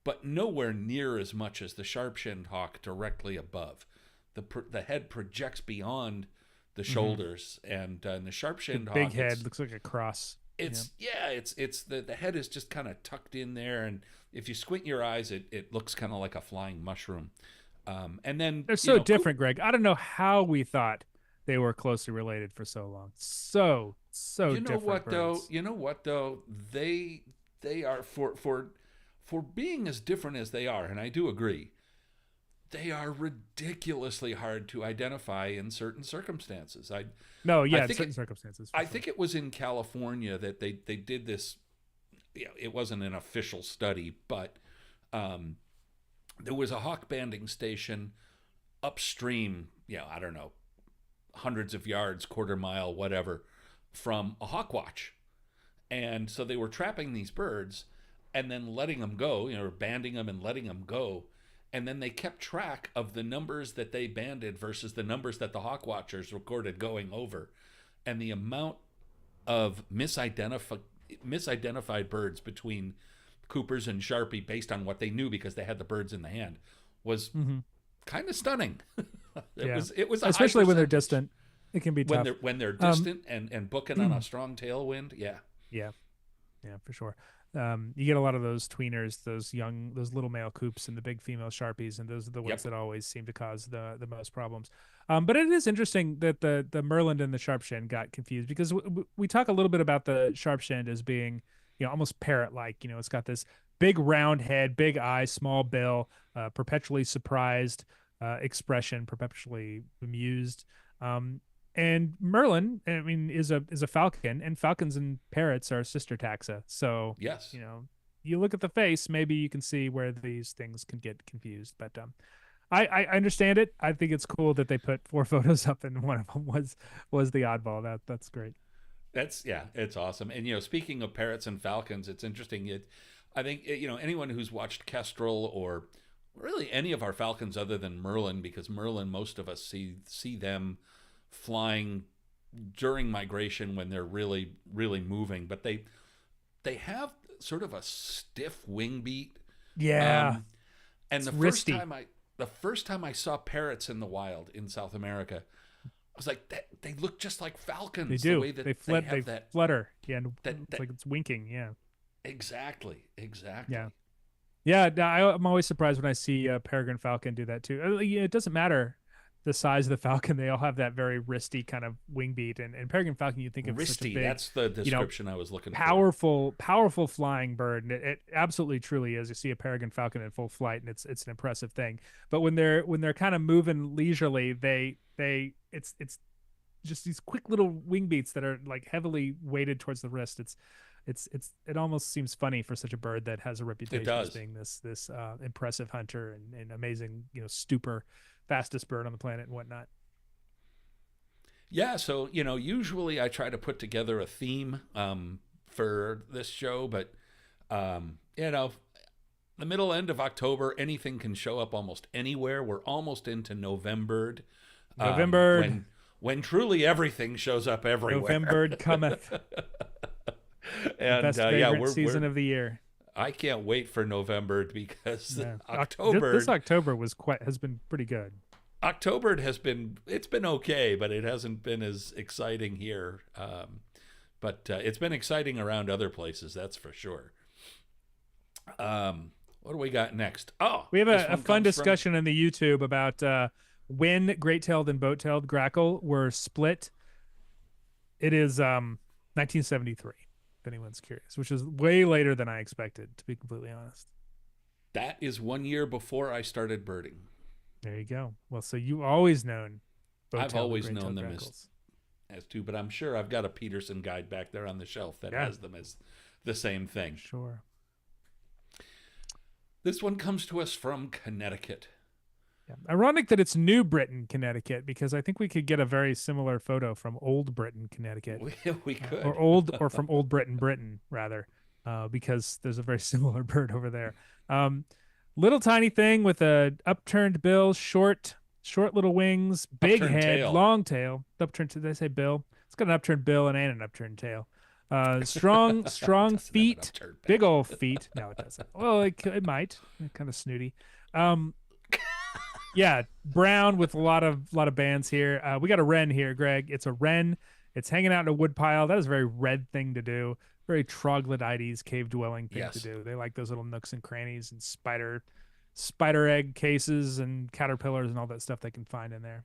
but nowhere near as much as the sharp-shinned hawk directly above. The head projects beyond the Hmm. shoulders, and the The sharp-shinned big hawk, head looks like a cross. Yeah. it's the head is just kind of tucked in there, and if you squint your eyes, it looks kind of like a flying mushroom. And then They're so different, Greg. I don't know how we thought they were closely related for so long. So you know different what though? birds. You know what though? They are for being as different as they are, and I do agree. They are ridiculously hard to identify in certain circumstances. No, I yeah, in think certain it circumstances for I sure. think it was in California that they did this. It wasn't an official study, but um, there was a hawk banding station upstream. I don't know, hundreds of yards, quarter mile, whatever, from a hawk watch. And so they were trapping these birds and then letting them go, banding them and letting them go. And then they kept track of the numbers that they banded versus the numbers that the hawk watchers recorded going over. And the amount of misidentified birds between Coopers and Sharpie based on what they knew because they had the birds in the hand was Hmm. kind of stunning. it Yeah, was it was a high especially when they're percentage distant, it can be when tough. they're Um, distant and booking on a strong tailwind. Yeah. yeah, yeah, for sure. You get a lot of those tweeners, those little male coops, and the big female sharpies, and those are the ones Yep. that always seem to cause the most problems. But it is interesting that the Merlin and the Sharpshin got confused because we talk a little bit about the Sharpshin as being, almost parrot-like. It's got this big round head, big eyes, small bill, perpetually surprised expression, perpetually amused. Um, and Merlin, I mean, is a falcon, and falcons and parrots are sister taxa. So, Yes. you know, you look at the face, maybe you can see where these things can get confused. But I understand it. I think it's cool that they put four photos up, and one of them was the oddball. That's great. It's awesome. And speaking of parrots and falcons, it's interesting. I think anyone who's watched Kestrel or really any of our falcons other than Merlin, because Merlin, most of us see them flying during migration when they're really really moving, but they have sort of a stiff wing beat. Yeah, Um, and it's wristy. the first time I saw parrots in the wild in South America, I was like, they look just like They falcons. The do. way They that they flut. They have that flutter. Yeah, and that it's that like it's winking. Yeah, exactly. yeah. Yeah, no, I'm always surprised when I see a peregrine falcon do that too. Yeah, it doesn't matter the size of the falcon; they all have that very wristy kind of wing beat. And peregrine falcon, you think of such a Wristy. big, That's the you know, description I was looking for. powerful flying bird, and it absolutely truly is. You see a peregrine falcon in full flight, and it's an impressive thing. But when they're kind of moving leisurely, it's just these quick little wing beats that are like heavily weighted towards the wrist. It almost seems funny for such a bird that has a It reputation as does. being this impressive hunter and amazing stooper, fastest bird on the planet and whatnot. Yeah. So usually I try to put together a theme for this show, but the middle end of October, anything can show up almost anywhere. We're almost into November, November. when when truly everything shows up everywhere. November cometh, the And best yeah, favorite season of the year. I can't wait for November because Yeah. October. This October has been pretty good. October it's been okay, but it hasn't been as exciting here. But it's been exciting around other places, that's for sure. What do we got next? Oh, We have a fun discussion in the YouTube about when great-tailed and boat-tailed grackle were split. It is 1973, if anyone's curious, which is way later than I expected, to be completely honest. That is 1 year before I started birding. There you go. Well, so you've always known I've always known them as two, but I'm sure I've got a Peterson guide back there on the shelf that has them as the same thing. Sure. This one comes to us from Connecticut. Yeah. Ironic that it's New Britain, Connecticut, because I think we could get a very similar photo from Old Britain, Connecticut. We could. Or from Old Britain, Britain, rather, because there's a very similar bird over there. Little tiny thing with a upturned bill, short little wings, big upturned head, tail. long tail. Upturned, did I say bill? It's got an upturned bill and an upturned tail. Strong feet, big old feet. No, it doesn't. Well, it might. Kind of snooty. Yeah, brown with a lot of bands here. We got a wren here, Greg. It's a wren. It's hanging out in a wood pile. That is a very red thing to do. Very troglodytes, cave dwelling thing to do. They like those little nooks and crannies and spider egg cases and caterpillars and all that stuff they can find in there.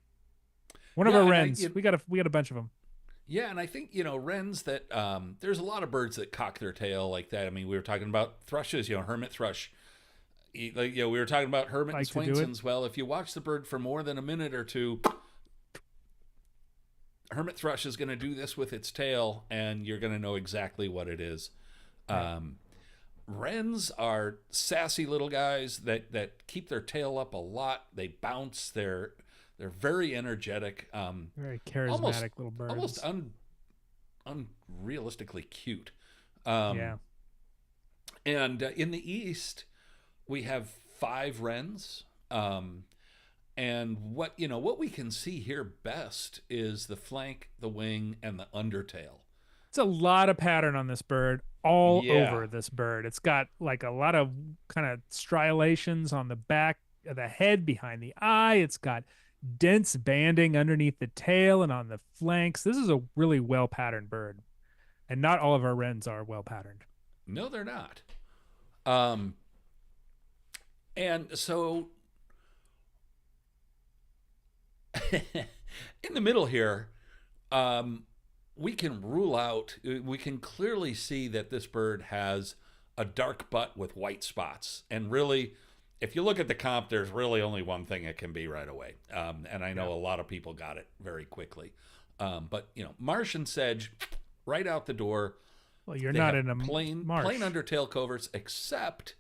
One of our wrens. We got a bunch of them. Yeah, and I think, wrens that there's a lot of birds that cock their tail like that. I mean, we were talking about thrushes, hermit thrush. We were talking about hermit and Swainson's. Well, if you watch the bird for more than a minute or two, hermit thrush is going to do this with its tail, and you're going to know exactly what it is. Wrens are sassy little guys that keep their tail up a lot. They bounce. They're very energetic. Very charismatic little birds. Almost unrealistically cute. Yeah. And in the east, we have 5 wrens. And what we can see here best is the flank, the wing, and the undertail. It's a lot of pattern on this bird, all over this bird. It's got like a lot of kind of striations on the back of the head, behind the eye. It's got dense banding underneath the tail and on the flanks. This is a really well-patterned bird. And not all of our wrens are well-patterned. No, they're not. And so in the middle here, we can clearly see that this bird has a dark butt with white spots. And really, if you look at the comp, there's really only one thing it can be right away. And I know a lot of people got it very quickly. But, marsh and sedge, right out the door. Well, you're not in a plain undertail coverts, except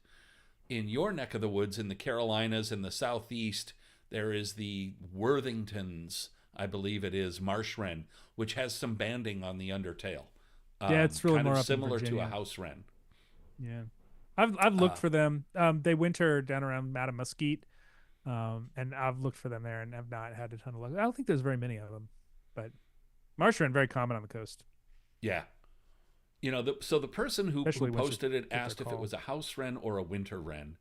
in your neck of the woods in the Carolinas and the Southeast, there is the Worthington's, I believe it is, marsh wren, which has some banding on the undertail. Yeah, it's really kind more of up similar in to a Virginia. house wren. Yeah, I've looked for them. They winter down around Mattamuskeet, and I've looked for them there and have not had a ton of luck. I don't think there's very many of them, but marsh wren very common on the coast. Yeah. So the person who posted it asked if it call. was a house wren or a winter wren.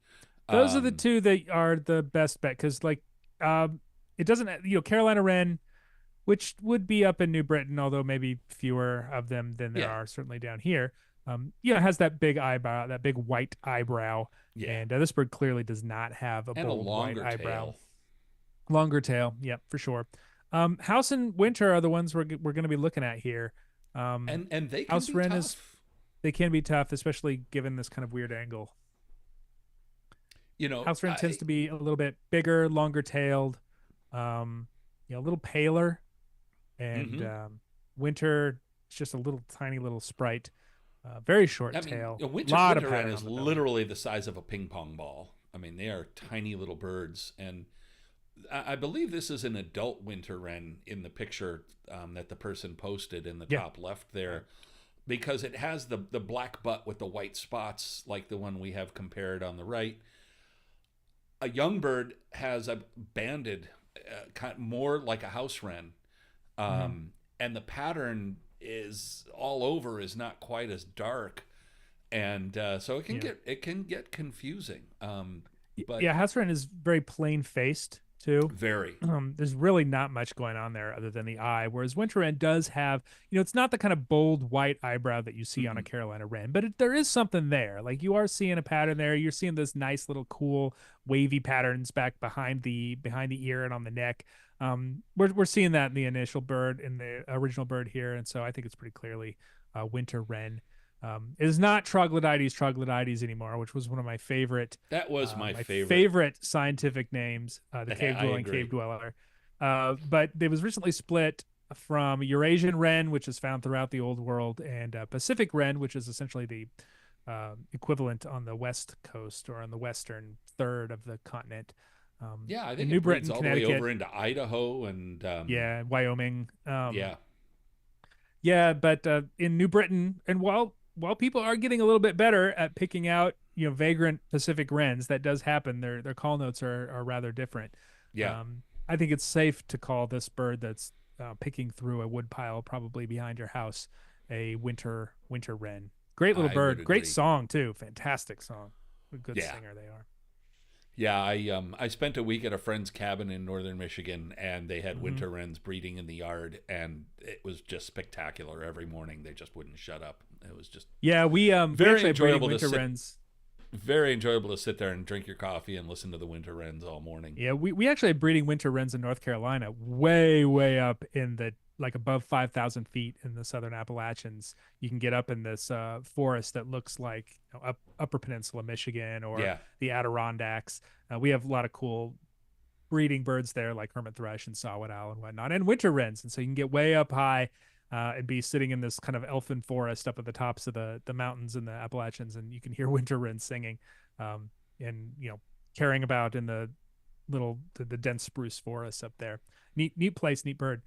Those are the two that are the best bet, because it doesn't, Carolina wren, which would be up in New Britain, although maybe fewer of them than there are certainly down here. It has that big eyebrow, that big white eyebrow. Yeah. And this bird clearly does not have a bold white eyebrow. Longer tail. Yep, for sure. House and winter are the ones we're going to be looking at here. And they can house be wren tough. They can be tough, especially given this kind of weird angle. House wren tends to be a little bit bigger, longer tailed, a little paler, and winter it's just a little tiny little sprite, very short tail. A winter wren is literally the size of a ping pong ball. I mean, they are tiny little birds, and I believe this is an adult winter wren in the picture that the person posted in the top left there, because it has the black butt with the white spots like the one we have compared on the right. A young bird has a banded, more like a house wren, Mm-hmm. And the pattern is all over is not quite as dark, and so Yeah. it can get confusing. But Yeah, house wren is very plain faced too. very, There's really not much going on there other than the eye, whereas winter wren does have, it's not the kind of bold white eyebrow that you see on a mm-mm. Carolina wren, but there is something there. Like you are seeing a pattern there. You're seeing this nice little cool wavy patterns back behind the ear and on the neck. We're seeing that in the initial bird, in the original bird here, and so I think it's pretty clearly winter wren. It is not troglodytes anymore, which was one of That was my my favorite. favorite scientific names, the cave I dwelling cave agree. dweller. But it was recently split from Eurasian wren, which is found throughout the old world, and Pacific wren, which is essentially the equivalent on the west coast or on the western third of the continent. Yeah, I In think New it breeds Britain, all the way Connecticut, over into Idaho and yeah, Wyoming. yeah, Yeah, but in New Britain, and while people are getting a little bit better at picking out vagrant Pacific wrens, that does happen. Their call notes are rather different. yeah. I think it's safe to call this bird that's picking through a wood pile probably behind your house a winter wren. Great little I would bird, great agree. song too, fantastic song. A good Yeah, singer they are. yeah. I spent a week at a friend's cabin in northern Michigan, and they had Hmm. winter wrens breeding in the yard, and it was just spectacular. Every morning, they just wouldn't shut up. It was just Yeah, we very actually have breeding enjoyable to winter sit. wrens. Very enjoyable to sit there and drink your coffee and listen to the winter wrens all morning. Yeah, we actually have breeding winter wrens in North Carolina, way up in the like above 5,000 feet in the southern Appalachians. You can get up in this forest that looks like Upper Peninsula Michigan or Yeah, the Adirondacks. We have a lot of cool breeding birds there, like hermit thrush and saw-whet owl and whatnot, and winter wrens. And so you can get way up high and be sitting in this kind of elfin forest up at the tops of the mountains in the Appalachians, and you can hear winter wrens singing, and carrying about in the dense spruce forests up there. Neat place, neat bird.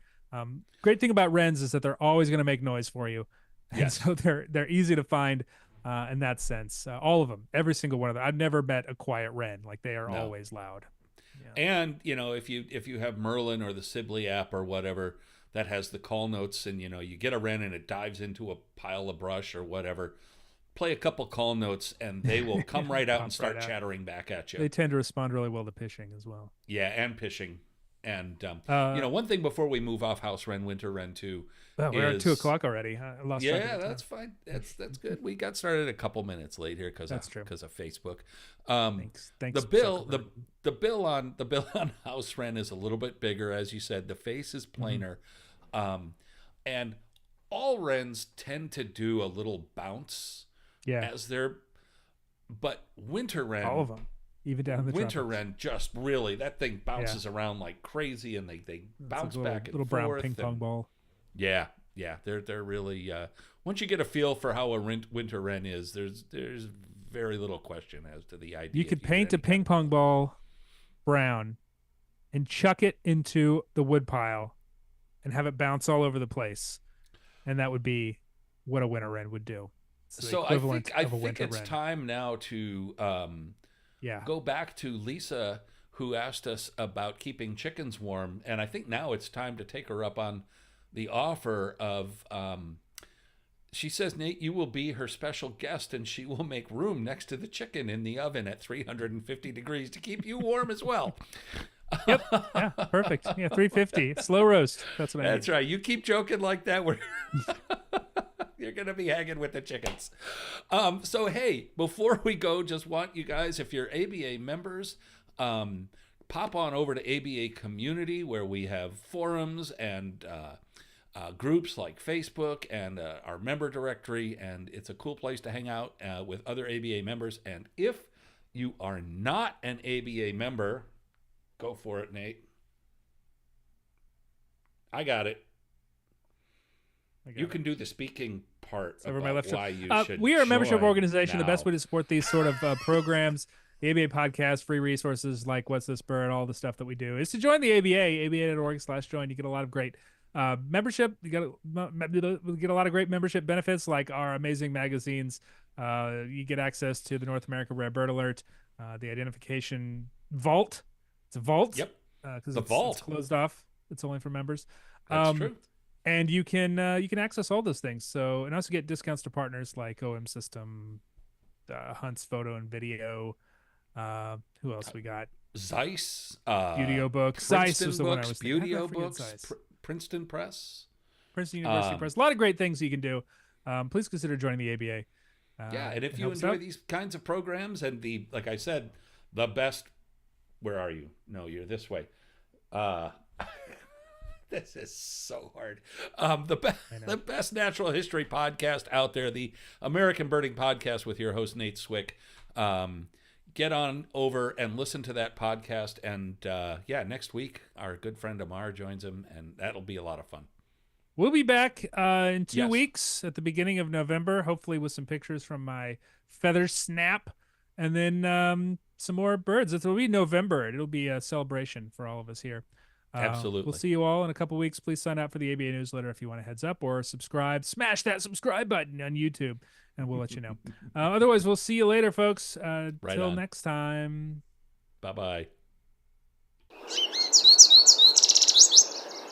Great thing about wrens is that they're always going to make noise for you, and yes, so they're easy to find in that sense. All of them, every single one of them. I've never met a quiet wren. Like they are no. always loud. Yeah. And if you have Merlin or the Sibley app or whatever that has the call notes, and you get a wren and it dives into a pile of brush or whatever, play a couple call notes and they will come right out and Pops right start out. chattering back at you. They tend to respond really well to pitching as well. Yeah, and pishing. And Uh, one thing before we move off house wren, winter wren too, well, we're at is 2 o'clock already. I lost track of yeah, the time. that's fine. That's good. We got started a couple minutes late here That's true. because of Facebook. Thanks. The bill Zuckerberg. the bill on house wren is a little bit bigger, as you said. The face is Mhm. plainer, and all wrens tend to do a little bounce Yeah, as they're, but all of them, even down in the winter tropics. wren just really, that thing Yeah, bounces around like crazy, and they it's like bounce a little back and little brown forth. ping pong And ball. yeah, yeah, they're really once you get a feel for how a winter wren is, there's very little question as to the idea. You could of either paint a any kind ping of pong ball brown and chuck it into the wood pile and have it bounce all over the place, and that would be what a winter wren would do. It's the So equivalent I of a think winter it's wren. time now to Yeah. go back to Lisa, who asked us about keeping chickens warm, and I think now it's time to take her up on the offer of. She says, Nate, you will be her special guest, and she will make room next to the chicken in the oven at 350 degrees to keep you warm as well. Yep. Yeah. Perfect. Yeah. 350 slow roast. That's what I That's need. right. You keep joking like that, we're you're gonna be hanging with the chickens. So hey, before we go, just want you guys, if you're ABA members, pop on over to ABA Community, where we have forums and groups like Facebook and our member directory, and it's a cool place to hang out with other ABA members. And if you are not an ABA member, go for it, Nate. I got it. You can do the speaking part Over my about left why you should. We are a membership join organization. The best now. way to support these sort of programs, the ABA podcast, free resources like What's This Bird, all the stuff that we do, is to join the ABA, aba.org/join. You get a lot of great membership. You get a lot of great membership benefits like our amazing magazines. You get access to the North America Rare Bird Alert, the identification vault. It's a vault. Yep. Because The it's vault. closed off. It's only for members. That's true. And you can access all those things. So, and also get discounts to partners like OM System, Hunt's Photo and Video. Who else we got? Zeiss, Beautyo Books. Zeiss was the one I was thinking. Beautyo Books, Princeton Press, Princeton University Press. A lot of great things you can do. Please consider joining the ABA. Yeah, and if you enjoy these kinds of programs and like I said, the best. Where are you? No, you're this way. This is so hard. The best natural history podcast out there, the American Birding Podcast with your host Nate Swick. Get on over and listen to that podcast, and next week our good friend Amar joins him, and that'll be a lot of fun. We'll be back in 2 weeks at the beginning of November, hopefully with some pictures from my feather snap, and then some more birds. It'll be November. It'll be a celebration for all of us here. Absolutely. We'll see you all in a couple weeks. Please sign up for the ABA newsletter if you want a heads up, or subscribe. Smash that subscribe button on YouTube, and we'll let you know. Otherwise, we'll see you later, folks. Till next time. Bye-bye.